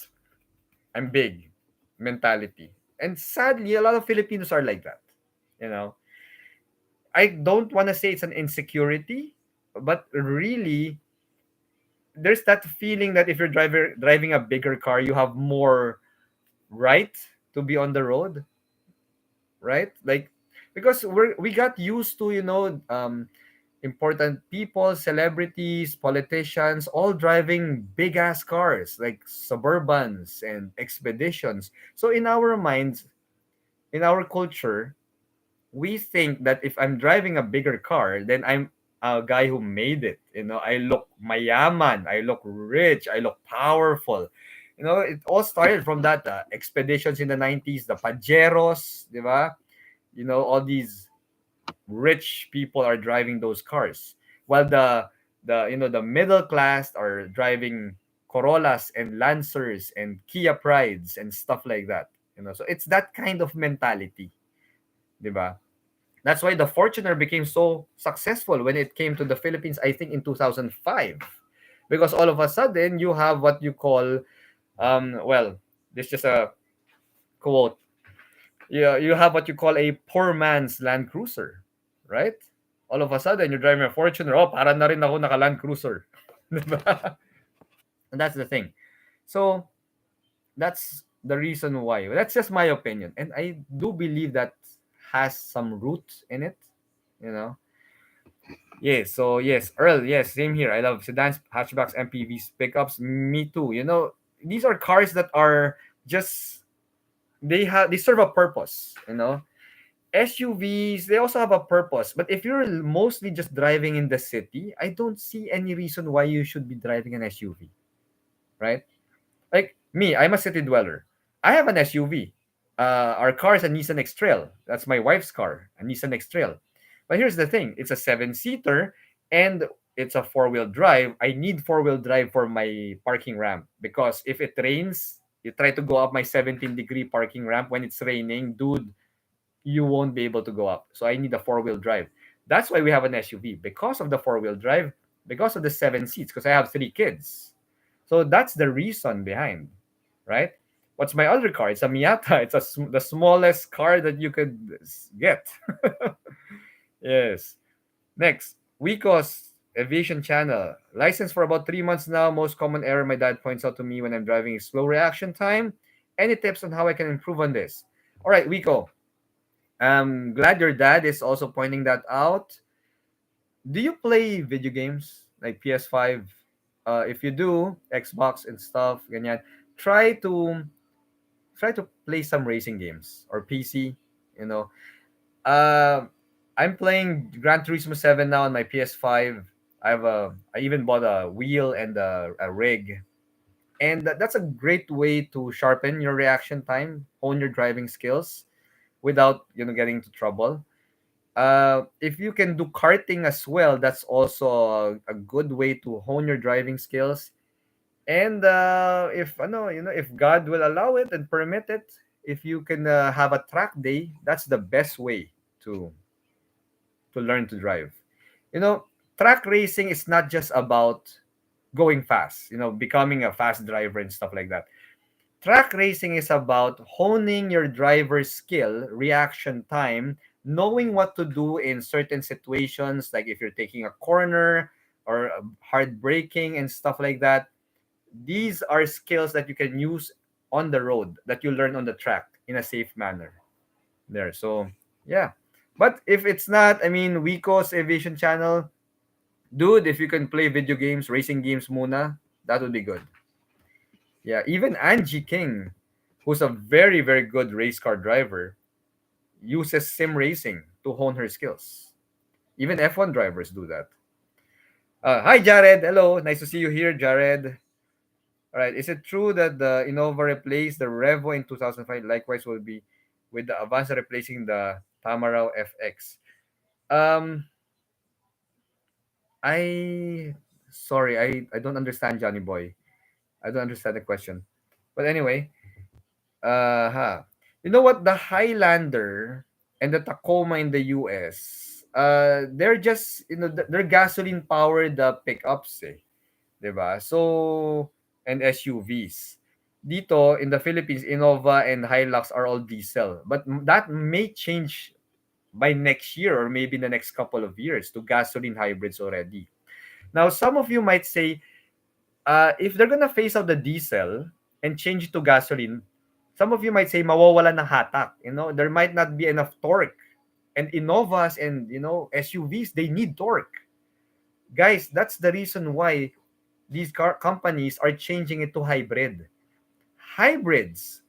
I'm big mentality. And sadly, a lot of Filipinos are like that. You know, I don't want to say it's an insecurity, but really, there's that feeling that if you're driving a bigger car, you have more right to be on the road, right? Like because we got used to important people, celebrities, politicians, all driving big ass cars like Suburbans and Expeditions. So in our minds, in our culture, we think that if I'm driving a bigger car, then I'm a guy who made it. I look mayaman, I look rich, I look powerful. It all started from that expeditions in the 90s, the Pajeros, di ba? All these rich people are driving those cars, while the middle class are driving Corollas and Lancers and Kia Prides and stuff like that. So it's that kind of mentality, di ba? That's why the Fortuner became so successful when it came to the Philippines, I think in 2005. Because all of a sudden, you have what you call, well, this is just a quote. You have what you call a poor man's Land Cruiser, right? All of a sudden, you're driving a Fortuner. Oh, para na rin ako naka Land Cruiser. Diba? And that's the thing. So, that's the reason why. That's just my opinion. And I do believe that has some roots in it, you know. Yes, so yes, Earl, yes, same here. I love sedans, hatchbacks, MPVs, pickups. Me too. These are cars that are just they serve a purpose. SUVs, they also have a purpose. But if you're mostly just driving in the city, I don't see any reason why you should be driving an SUV, right? Like me, I'm a city dweller. I have an SUV. Our car is a Nissan X-Trail. That's my wife's car, a Nissan X-Trail. But here's the thing: it's a seven-seater, and it's a four-wheel drive. I need four-wheel drive for my parking ramp because if it rains, you try to go up my 17-degree parking ramp when it's raining, dude, you won't be able to go up. So I need a four-wheel drive. That's why we have an SUV because of the four-wheel drive, because of the seven seats, because I have three kids. So that's the reason behind, right? What's my other car? It's a Miata. It's the smallest car that you could get. Yes. Next, Wicos Aviation Channel. Licensed for about 3 months now. Most common error my dad points out to me when I'm driving is slow reaction time. Any tips on how I can improve on this? All right, Wico. I'm glad your dad is also pointing that out. Do you play video games like PS5? If you do, Xbox and stuff, ganyan, try to try to play some racing games or PC. You know, uh, I'm playing Gran Turismo 7 now on my PS5. I even bought a wheel and a rig, and that's a great way to sharpen your reaction time, hone your driving skills without getting into trouble. If you can do karting as well, that's also a good way to hone your driving skills. And if if God will allow it and permit it, if you can have a track day, that's the best way to learn to drive. You know, track racing is not just about going fast, becoming a fast driver and stuff like that. Track racing is about honing your driver's skill, reaction time, knowing what to do in certain situations, like if you're taking a corner or hard braking and stuff like that. These are skills that you can use on the road that you learn on the track in a safe manner. There. So, yeah. But if it's not, I mean, Wico's Aviation Channel, dude, if you can play video games, racing games muna, that would be good. Yeah, even Angie King, who's a very, very good race car driver, uses sim racing to hone her skills. Even F1 drivers do that. Hi, Jared. Hello. Nice to see you here, Jared. All right. Is it true that the Innova replaced the Revo in 2005? Likewise, will be with the Avanza replacing the Tamarao FX. Um, I sorry, I don't understand, Johnny Boy. I don't understand the question. But anyway, huh. You know what? The Highlander and the Tacoma in the US, they're just, they're gasoline powered pickups, eh. 'Di ba? So, and SUVs. Dito in the Philippines, Innova and Hilux are all diesel. But that may change by next year or maybe in the next couple of years to gasoline hybrids already. Now, some of you might say, if they're gonna phase out the diesel and change it to gasoline, some of you might say mawawala ng hatak. There might not be enough torque. And Innovas and SUVs, they need torque. Guys, that's the reason why these car companies are changing it to hybrid. Hybrids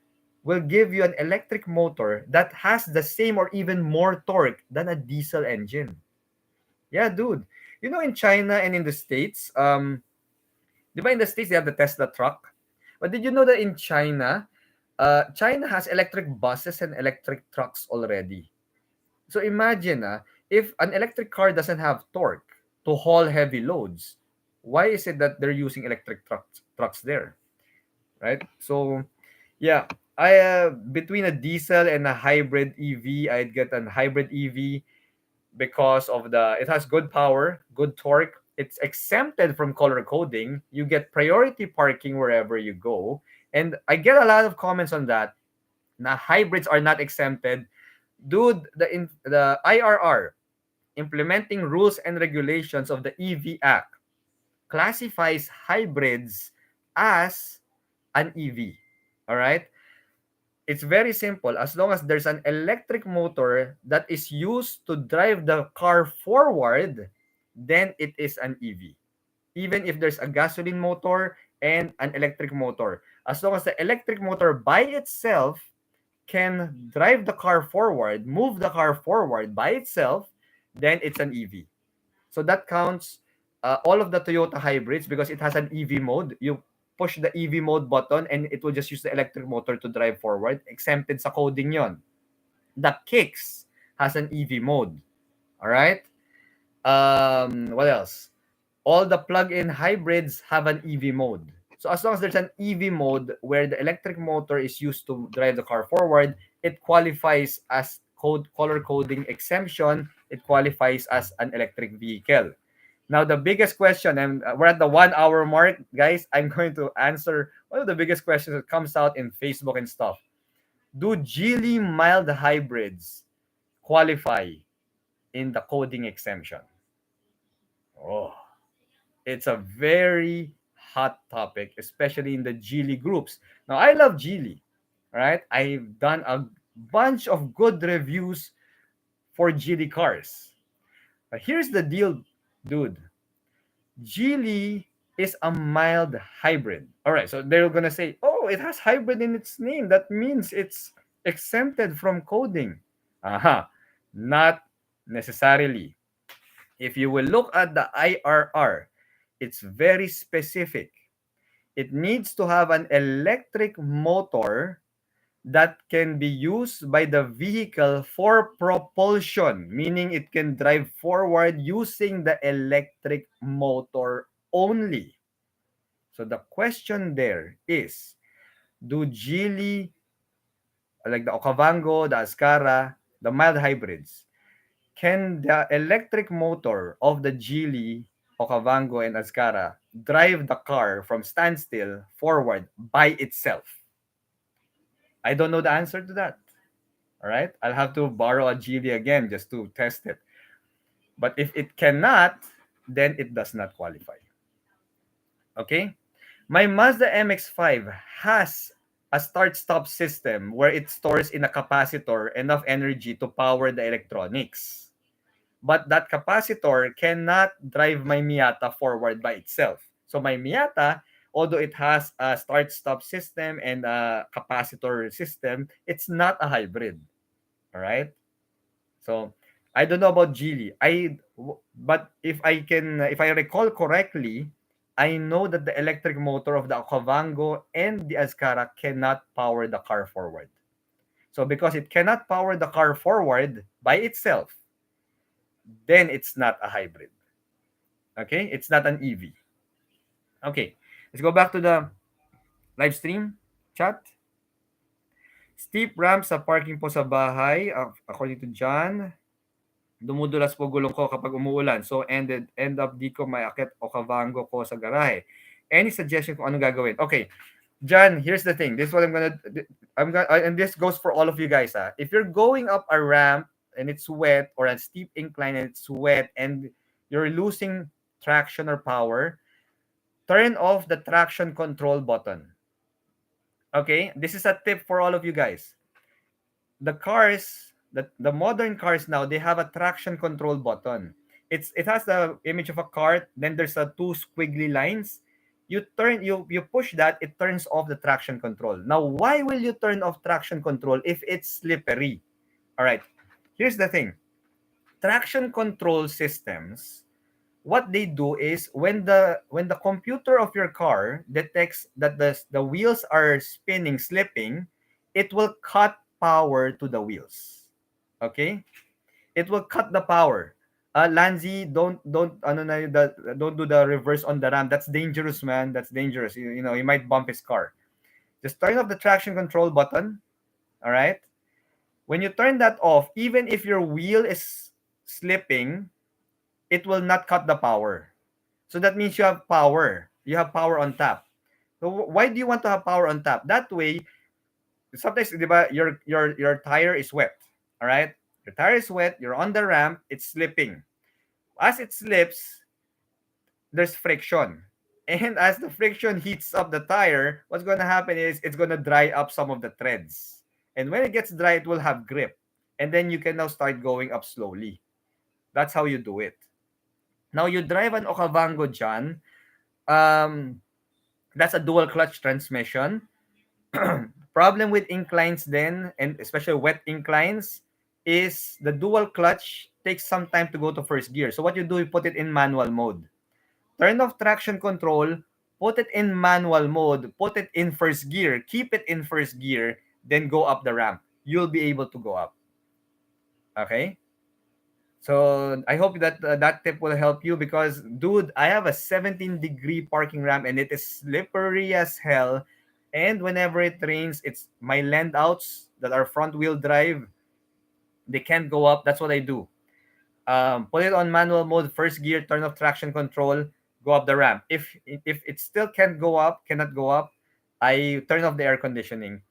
will give you an electric motor that has the same or even more torque than a diesel engine. Yeah, dude. In China and in the States, di ba in the States they have the Tesla truck? But did you know that in China, China has electric buses and electric trucks already. So imagine, if an electric car doesn't have torque to haul heavy loads, why is it that they're using electric trucks there, right? So, yeah, I between a diesel and a hybrid EV, I'd get a hybrid EV because of it has good power, good torque. It's exempted from color coding. You get priority parking wherever you go. And I get a lot of comments on that. Now hybrids are not exempted. Dude, the IRR, implementing rules and regulations of the EV Act, classifies hybrids as an EV. All right? It's very simple. As long as there's an electric motor that is used to drive the car forward, then it is an EV. Even if there's a gasoline motor and an electric motor. As long as the electric motor by itself can drive the car forward, move the car forward by itself, then it's an EV. So that counts all of the Toyota hybrids because it has an EV mode. push the EV mode button and it will just use the electric motor to drive forward. Exempted sa coding yon. The Kicks has an EV mode. All right. What else? All the plug-in hybrids have an EV mode. So as long as there's an EV mode where the electric motor is used to drive the car forward, it qualifies as color coding exemption. It qualifies as an electric vehicle. Now, the biggest question, and we're at the 1 hour mark, guys. I'm going to answer one of the biggest questions that comes out in Facebook and stuff. Do Geely mild hybrids qualify in the coding exemption? Oh, it's a very hot topic, especially in the Geely groups. Now, I love Geely, right? I've done a bunch of good reviews for Geely cars. But here's the deal, dude. Geely is a mild hybrid. All right, so they're gonna say, "Oh, it has hybrid in its name. That means it's exempted from coding." Aha, not necessarily. If you will look at the IRR, it's very specific. It needs to have an electric motor that can be used by the vehicle for propulsion, meaning it can drive forward using the electric motor only. So the question there is, do Geely, like the Okavango, the Ascara, the mild hybrids, can the electric motor of the Geely, Okavango, and Ascara drive the car from standstill forward by itself? I don't know the answer to that. All right, I'll have to borrow a Geely again just to test it. But if it cannot, then it does not qualify. Okay? My Mazda MX-5 has a start-stop system where it stores in a capacitor enough energy to power the electronics. But that capacitor cannot drive my Miata forward by itself. So my Miata, although it has a start-stop system and a capacitor system, it's not a hybrid. All right? So I don't know about Geely. But if I recall correctly, I know that the electric motor of the Okavango and the Azkara cannot power the car forward. So because it cannot power the car forward by itself, then it's not a hybrid. Okay? It's not an EV. Okay. Let's go back to the live stream chat. Steep ramp sa parking po sa bahay, according to John. Dumudulas po gulong ko kapag umuulan. So end up di ko maiakit o kavango ko sa garahe. Any suggestion kung anong gagawin? Okay. John, here's the thing. This is what I'm gonna and this goes for all of you guys. If you're going up a ramp and it's wet, or a steep incline and it's wet, and you're losing traction or power, turn off the traction control button. Okay? This is a tip for all of you guys. The cars, the modern cars now, they have a traction control button. It has the image of a cart, then there's a two squiggly lines. You push that, it turns off the traction control. Now, why will you turn off traction control if it's slippery? All right. Here's the thing. Traction control systems, what they do is when the computer of your car detects that the wheels are spinning, slipping, it will cut power to the wheels. Okay? It will cut the power. Lanzi, don't don't do the reverse on the ramp. That's dangerous, man. That's dangerous. You know, you might bump his car. Just turn off the traction control button. All right? When you turn that off, even if your wheel is slipping, it will not cut the power. So that means you have power. You have power on tap. So why do you want to have power on tap? That way, sometimes diba, your tire is wet. All right? Your tire is wet, you're on the ramp, it's slipping. As it slips, there's friction. And as the friction heats up the tire, what's going to happen is it's going to dry up some of the threads. And when it gets dry, it will have grip. And then you can now start going up slowly. That's how you do it. Now, you drive an Okavango, John. That's a dual clutch transmission. Problem with inclines then, and especially wet inclines, is the dual clutch takes some time to go to first gear. So what you do, you put it in manual mode. Turn off traction control, put it in manual mode, put it in first gear, keep it in first gear, then go up the ramp. You'll be able to go up. Okay? So I hope that that tip will help you because, dude, I have a 17-degree parking ramp and it is slippery as hell. And whenever it rains, it's my land outs that are front wheel drive. They can't go up. That's what I do. Put it on manual mode, first gear, turn off traction control, go up the ramp. If it still can't go up, cannot go up, I turn off the air conditioning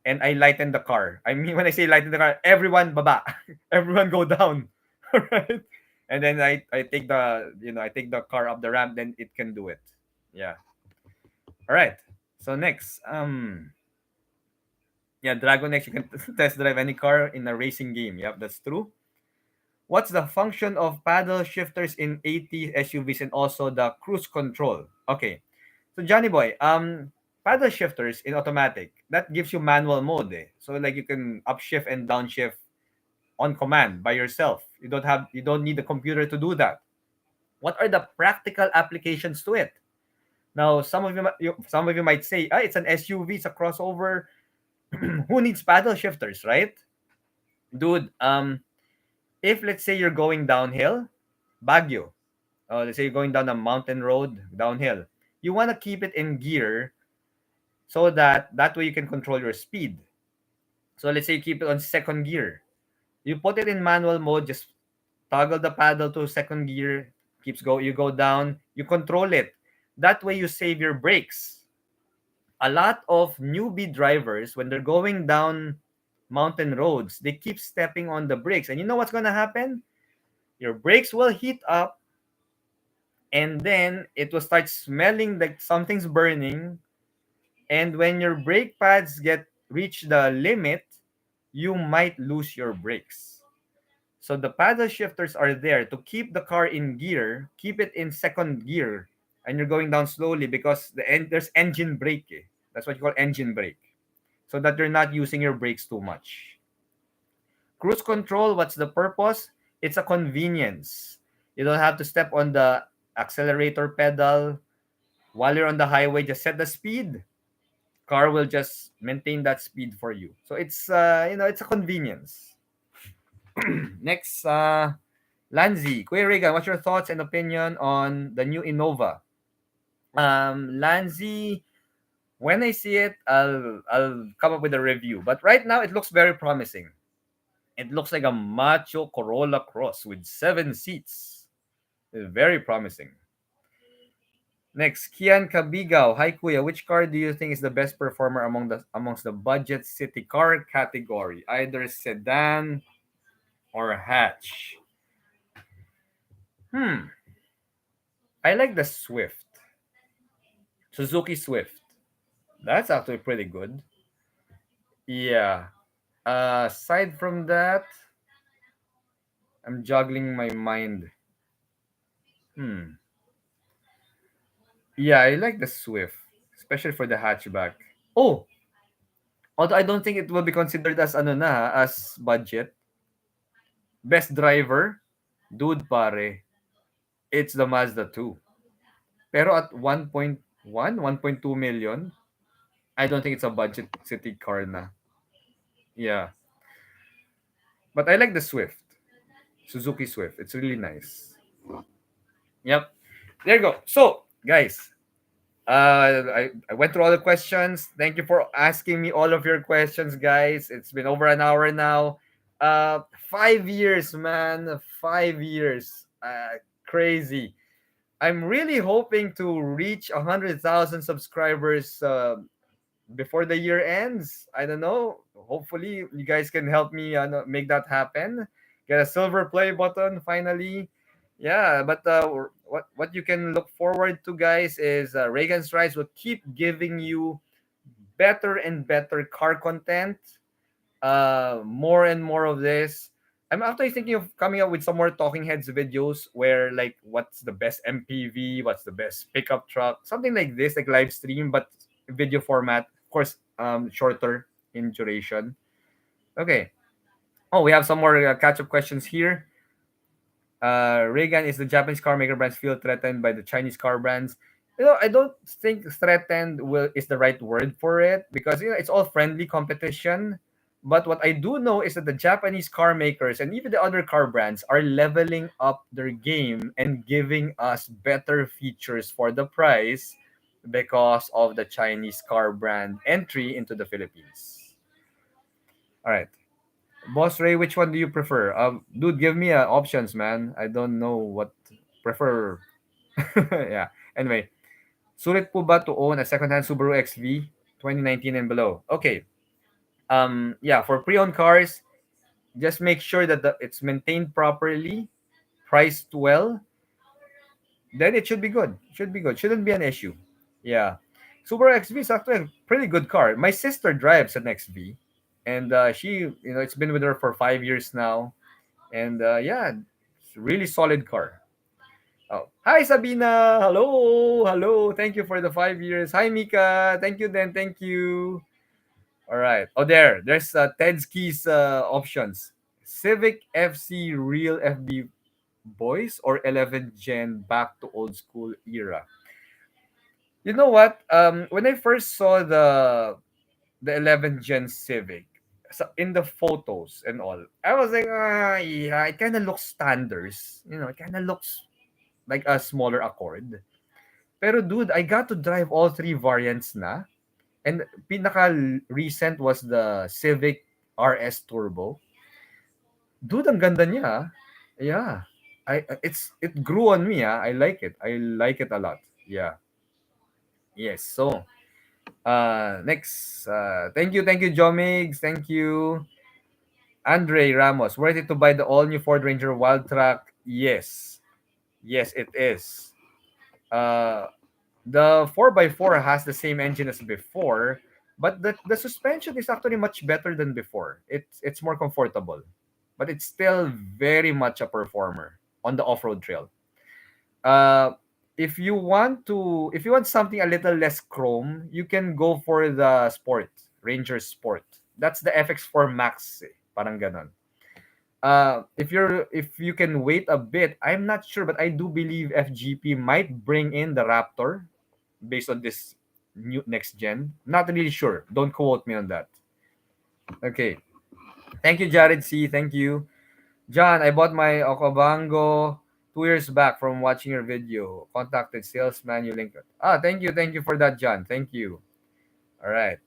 and I lighten the car. I mean, when I say lighten the car, everyone baba, everyone go down, right? And then I take the I take the car up the ramp, then it can do it. Yeah. All right. So next, yeah, Dragon X, you can test drive any car in a racing game. Yep, that's true. What's the function of paddle shifters in AT SUVs and also the cruise control? Okay. So Johnny Boy, paddle shifters in automatic, that gives you manual mode. Eh. So like you can upshift and downshift on command by yourself. You don't need the computer to do that. What are the practical applications to it? Now, some of you might say, it's an SUV, it's a crossover. Who needs paddle shifters, right? Dude, if let's say you're going downhill, Baguio, let's say you're going down a mountain road downhill, you want to keep it in gear so that way you can control your speed. So let's say you keep it on second gear. You put it in manual mode, just toggle the paddle to second gear, you go down, you control it. That way you save your brakes. A lot of newbie drivers, when they're going down mountain roads, they keep stepping on the brakes. And you know what's gonna happen? Your brakes will heat up and then it will start smelling like something's burning. And when your brake pads reach the limit, you might lose your brakes. So the paddle shifters are there to keep the car in gear, keep it in second gear, and you're going down slowly because there's engine brake. Eh. That's what you call engine brake. So that you're not using your brakes too much. Cruise control, what's the purpose? It's a convenience. You don't have to step on the accelerator pedal. While you're on the highway, just set the speed. Car will just maintain that speed for you. So it's it's a convenience. Next, Lanzi, Kuya Reygan, what's your thoughts and opinion on the new Innova? Lanzi, when I see it, I'll come up with a review. But right now, it looks very promising. It looks like a macho Corolla Cross with 7 seats. It's very promising. Next, Kian Kabigao. Hi Kuya, which car do you think is the best performer amongst the budget city car category? Either sedan or hatch. I like the Swift. Suzuki Swift. That's actually pretty good. Yeah. Aside from that, I'm juggling my mind. Yeah, I like the Swift, especially for the hatchback. Oh, although I don't think it will be considered as as budget. Best driver, dude pare, it's the Mazda 2. Pero at 1.2 million, I don't think it's a budget city car na. Yeah. But I like the Swift. Suzuki Swift. It's really nice. Yep. There you go. So, guys, I went through all the questions. Thank you for asking me all of your questions, guys. It's been over an hour now. 5 years, man. 5 years. Crazy. I'm really hoping to reach 100,000 subscribers before the year ends. I don't know. Hopefully, you guys can help me make that happen. Get a silver play button finally. Yeah, but what you can look forward to, guys, is Reygan's Rise will keep giving you better and better car content. More and more of this. I'm actually thinking of coming up with some more talking heads videos where like what's the best MPV, what's the best pickup truck, something like this, like live stream, but video format. Of course, shorter in duration. Okay. Oh, we have some more catch-up questions here. Reygan, is the Japanese car maker brands feel threatened by the Chinese car brands? I don't think threatened will is the right word for it, because it's all friendly competition. But what I do know is that the Japanese car makers and even the other car brands are leveling up their game and giving us better features for the price because of the Chinese car brand entry into the Philippines. All right. Boss Ray, which one do you prefer? Dude, give me options, man. I don't know what prefer. Yeah. Anyway, sulit po ba to own a second-hand Subaru XV 2019 and below? Okay. Yeah, for pre-owned cars, just make sure that it's maintained properly, priced well, then it should be good. Should be good. Shouldn't be an issue. Yeah. Subaru XV is actually a pretty good car. My sister drives an XV, and it's been with her for 5 years now, and yeah, it's a really solid car. Oh, hi Sabina. Hello, hello. Thank you for the 5 years. Hi Mika. Thank you then. Thank you. All right. Oh, there's Ted's keys options. Civic FC Real FB Boys or 11th Gen back to old school era. You know what? When I first saw the 11th Gen Civic, in the photos and all, I was like, yeah, it kind of looks standards. It kind of looks like a smaller Accord. Pero dude, I got to drive all three variants na. And pinaka recent was the Civic RS Turbo. Dude, ang ganda niya. Ah. Yeah. It grew on me. I like it. I like it a lot. Yeah. Yes. So, next, thank you Jomigs. Thank you Andre Ramos. Worth it to buy the all new Ford Ranger Wild Track? Yes. Yes, it is. Uh the 4x4 has the same engine as before, but the suspension is actually much better than before. It's more comfortable, but it's still very much a performer on the off-road trail. Uh, if you want something a little less chrome, you can go for the Sport Ranger Sport. That's the FX4 Max, parang ganon. If you can wait a bit, I'm not sure, but I do believe FGP might bring in the Raptor based on this new next gen. Not really sure. Don't quote me on that. Okay. Thank you, Jared C. Thank you. John, I bought my Okavango 2 years back from watching your video. Contacted salesman you linked. Thank you. Thank you for that, John. Thank you. All right.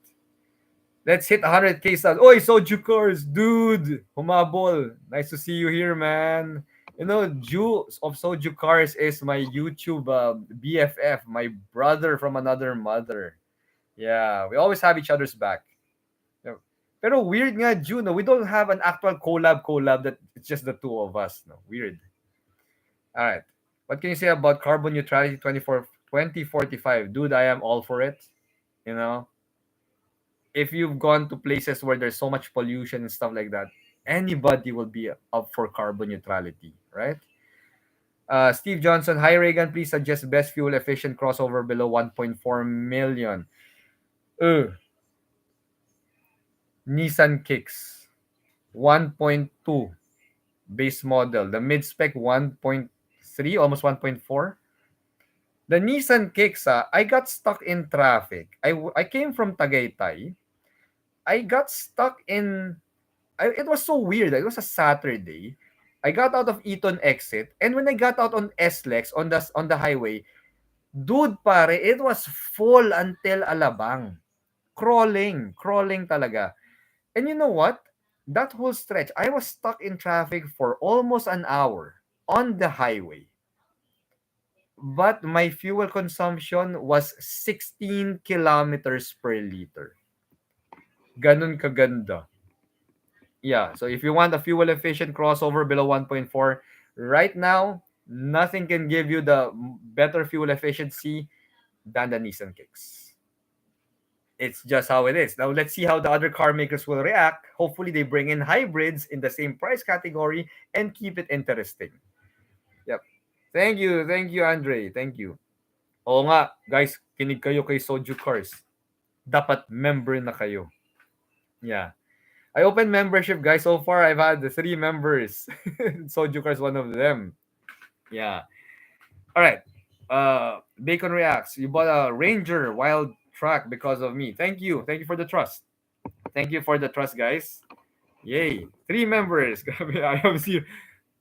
Let's hit 100K subs. Oi, Soju Cars, dude. Humabol. Nice to see you here, man. Ju of Soju Cars is my YouTube BFF, my brother from another mother. Yeah, we always have each other's back. Yeah. Pero weird nga, Ju, no? We don't have an actual collab that it's just the two of us. No, weird. All right. What can you say about carbon neutrality 2045? Dude, I am all for it. You know, if you've gone to places where there's so much pollution and stuff like that, anybody will be up for carbon neutrality, right? Steve Johnson, hi Reygan, please suggest best fuel efficient crossover below 1.4 million. Nissan Kicks 1.2 base model, the mid spec 1.3, almost 1.4. The Nissan Kicks, I got stuck in traffic. I came from Tagaytay. I got stuck in it was so weird. It was a Saturday. I got out of Eton exit, and when I got out on SLEX on the highway, dude pare, it was full until Alabang. Crawling talaga. And you know what? That whole stretch, I was stuck in traffic for almost an hour on the highway. But my fuel consumption was 16 kilometers per liter. Ganun kaganda. Yeah, so if you want a fuel efficient crossover below 1.4, right now, nothing can give you the better fuel efficiency than the Nissan Kicks. It's just how it is. Now, let's see how the other car makers will react. Hopefully, they bring in hybrids in the same price category and keep it interesting. Yep. Thank you, Andre. Thank you. Oo nga, guys, kinig kayo kay Soju Cars. Dapat member na kayo. Yeah. I opened membership, guys. So far, I've had the 3 members. Soju Cars one of them. Yeah. All right. Bacon Reacts, you bought a Ranger Wild Track because of me. Thank you. Thank you for the trust. Thank you for the trust, guys. Yay. 3 members. Grabe, I have zero.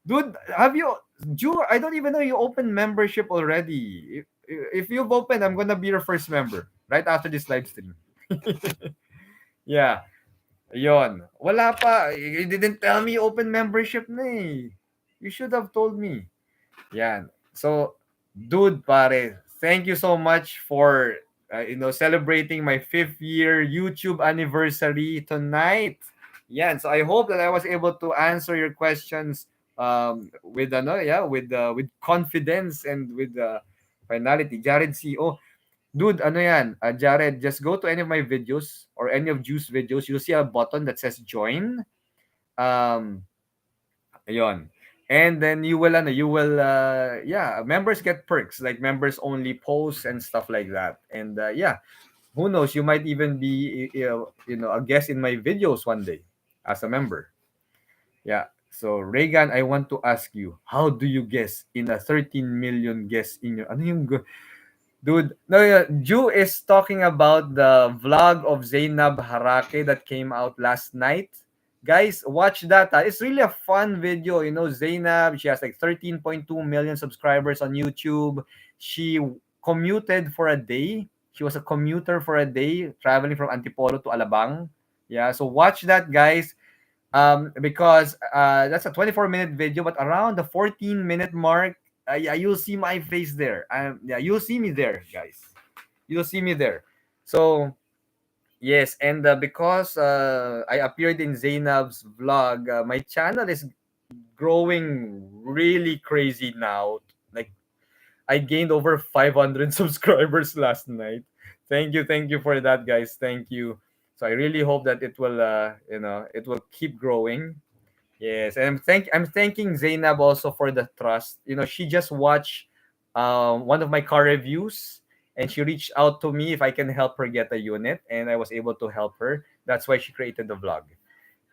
Dude, have you, Ju? I don't even know you opened membership already. If you've opened, I'm gonna be your first member right after this live stream. Yeah. Yon. Wala pa. You didn't tell me you open membership na eh. You should have told me. Yan. So, dude, pare, thank you so much for celebrating my 5th year YouTube anniversary tonight. Yan. So I hope that I was able to answer your questions with with confidence and with finality. Jared C. Oh, dude, ano yan? Jared, just go to any of my videos or any of Juice videos. You'll see a button that says join. Um, Ayun. And then members get perks like members only posts and stuff like that. And who knows, you might even be a guest in my videos one day as a member. Yeah. So Reygan, I want to ask you, how do you guess in a 13 million guests in your ano yung dude, no, yeah, Ju is talking about the vlog of Zainab Harake that came out last night. Guys, watch that. It's really a fun video. You know, Zainab, she has like 13.2 million subscribers on YouTube. She commuted for a day. She was a commuter for a day, traveling from Antipolo to Alabang. Yeah, so watch that, guys. Because that's a 24-minute video, but around the 14-minute mark, yeah, you'll see my face there. Yeah, you'll see me there, guys. You'll see me there. So yes, and because I appeared in Zainab's vlog, my channel is growing really crazy now. Like I gained over 500 subscribers last night. Thank you for that, guys. Thank you. So I really hope that it will, it will keep growing. Yes, and I'm thanking Zainab also for the trust. You know, she just watched one of my car reviews, and she reached out to me if I can help her get a unit, and I was able to help her. That's why she created the vlog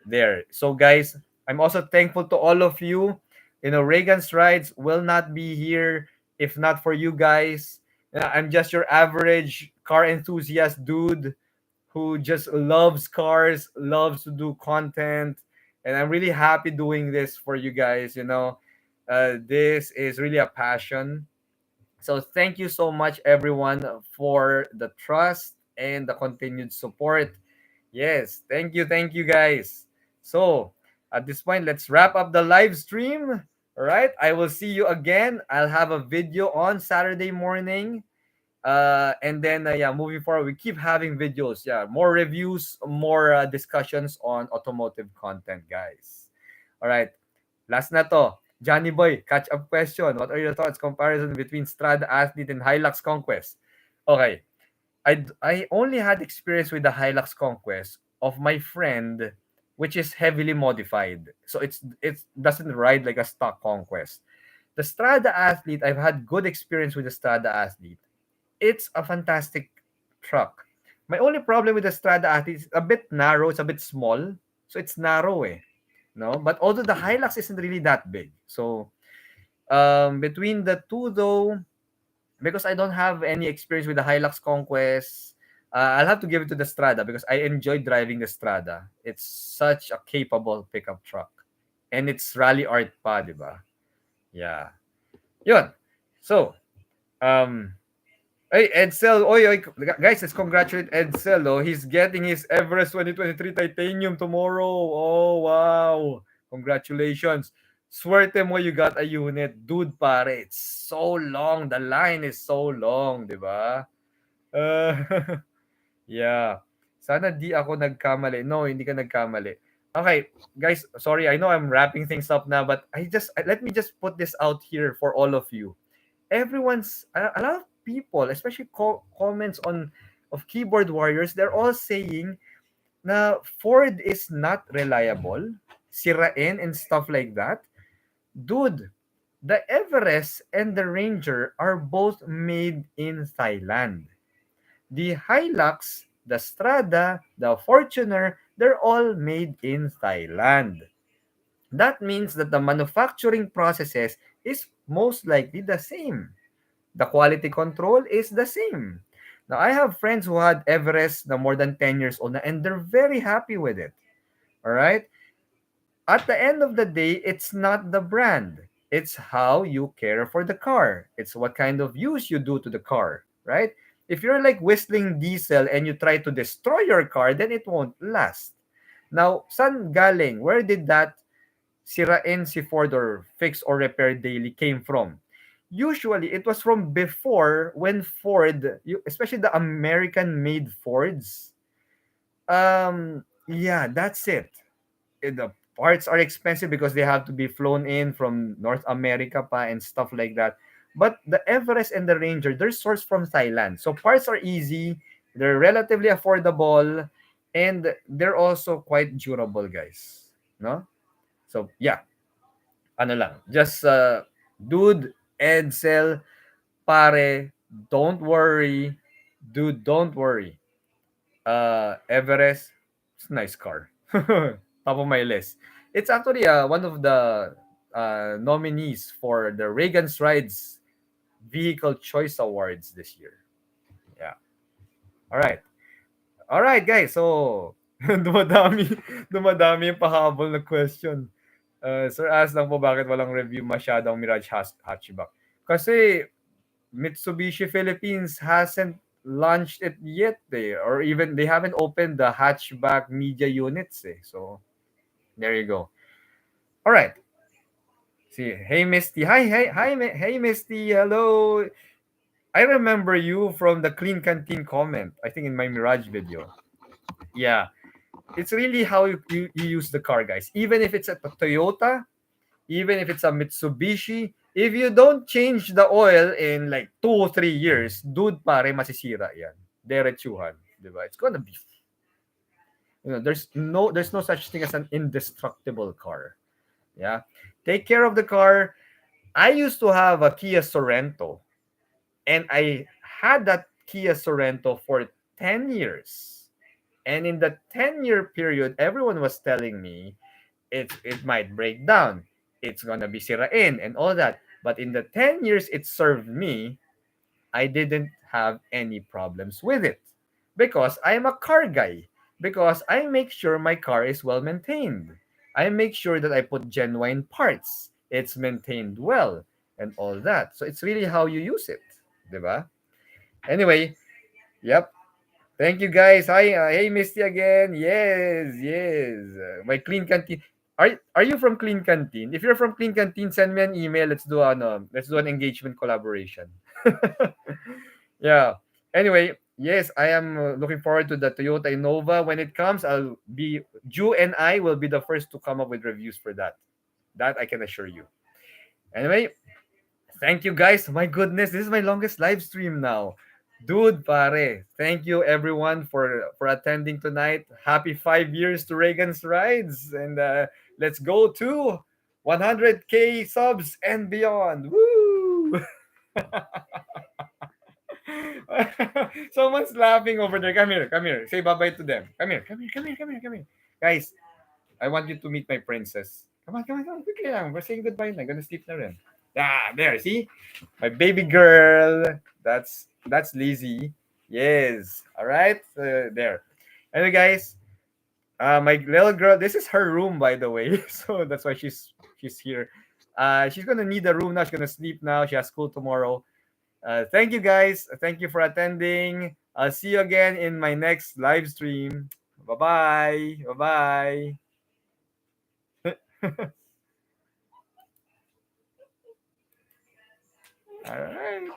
there. So guys, I'm also thankful to all of you. You know, Reygan's Rides will not be here if not for you guys. I'm just your average car enthusiast dude who just loves cars, loves to do content, and I'm really happy doing this for you guys. This is really a passion. So thank you so much, everyone, for the trust and the continued support. Yes, thank you, guys. So at this point, let's wrap up the live stream. All right, I will see you again. I'll have a video on Saturday morning. And then moving forward, we keep having videos. Yeah, more reviews, more discussions on automotive content, guys. All right, last na to. Johnny Boy, catch up question. What are your thoughts comparison between Strada Athlete and Hilux Conquest? Okay, I only had experience with the Hilux Conquest of my friend, which is heavily modified. So it doesn't ride like a stock Conquest. The Strada Athlete, I've had good experience with the Strada Athlete. It's a fantastic truck. My only problem with the Strada Athlete is a bit narrow, it's a bit small. So it's narrow no? But although the Hilux isn't really that big. So between the two though, because I don't have any experience with the Hilux Conquest, I'll have to give it to the Strada because I enjoy driving the Strada. It's such a capable pickup truck. And it's rally art pa, di ba? Yeah. Yun. So, hey, Edsel. Oy, guys, let's congratulate Edsel. Oh. He's getting his Everest 2023 Titanium tomorrow. Oh, wow. Congratulations. Swerte mo you got a unit. Dude, pare, it's so long. The line is so long, di ba? Uh, yeah. Sana di ako nagkamali. No, hindi ka nagkamali. Okay, guys, sorry. I know I'm wrapping things up now, but let me just put this out here for all of you. A lot of people, especially comments on of keyboard warriors, they're all saying na Ford is not reliable, sirain and stuff like that. Dude, the Everest and the Ranger are both made in Thailand. The Hilux, the Strada, the Fortuner, they're all made in Thailand. That means that the manufacturing processes is most likely the same. The quality control is the same. Now, I have friends who had Everest na more than 10 years old na, and they're very happy with it. All right? At the end of the day, it's not the brand. It's how you care for the car. It's what kind of use you do to the car, right? If you're like whistling diesel and you try to destroy your car, then it won't last. Now, san galing? Where did that sirain si Ford or fix or repair daily came from? Usually, it was from before when Ford, especially the American-made Fords, yeah, that's it. The parts are expensive because they have to be flown in from North America pa and stuff like that. But the Everest and the Ranger, they're sourced from Thailand. So parts are easy, they're relatively affordable, and they're also quite durable, guys. No? So yeah, ano lang. Just dude, Edsel, pare, don't worry. Dude, don't worry. Everest, it's a nice car. Top of my list. It's actually one of the nominees for the Reygan's Rides Vehicle Choice Awards this year. Yeah. All right. All right, guys. So, dumadami, dumadami yung pahabol na question. Sir, ask lang po bakit walang review masyadong Mirage hatchback. Kasi Mitsubishi Philippines hasn't launched it yet or even they haven't opened the hatchback media units So there you go. All right. See, hey Misty, hey Misty, hello. I remember you from the Clean Canteen comment. I think in my Mirage video. Yeah, it's really how you use the car, guys. Even if it's a Toyota, even if it's a Mitsubishi, if you don't change the oil in like 2 or 3 years, dude, pare, masisira yan. Diretsuhan. Diba? It's gonna be, there's no such thing as an indestructible car. Yeah. Take care of the car. I used to have a Kia Sorento, and I had that Kia Sorento for 10 years. And in the 10-year period, everyone was telling me it might break down. It's gonna be sirain and all that. But in the 10 years it served me, I didn't have any problems with it. Because I'm a car guy. Because I make sure my car is well maintained. I make sure that I put genuine parts. It's maintained well and all that. So it's really how you use it. Diba? Anyway, yep. Thank you guys. Hi, hey Misty again. Yes, yes. My Clean Canteen. Are you from Clean Canteen? If you're from Clean Canteen, send me an email. Let's do an engagement collaboration. Yeah. Anyway, yes, I am looking forward to the Toyota Innova when it comes. Ju and I will be the first to come up with reviews for that. That I can assure you. Anyway, thank you guys. My goodness, this is my longest live stream now. Dude, pare. Thank you everyone for attending tonight. Happy 5 years to Reygan's Rides and let's go to 100k subs and beyond. Woo! Someone's laughing over there. Come here, come here. Say bye-bye to them. Come here, come here, come here, come here, come here. Guys, I want you to meet my princess. Come on, come on, come on. Quickly lang. We're saying goodbye na. Gonna sleep na rin. Ah, there. See? My baby girl. That's Lizzie. Yes. All right. There. Anyway, guys, my little girl. This is her room, by the way. So that's why she's here. She's gonna need a room now. She's gonna sleep now. She has school tomorrow. Thank you, guys. Thank you for attending. I'll see you again in my next live stream. Bye bye. Bye bye. All right.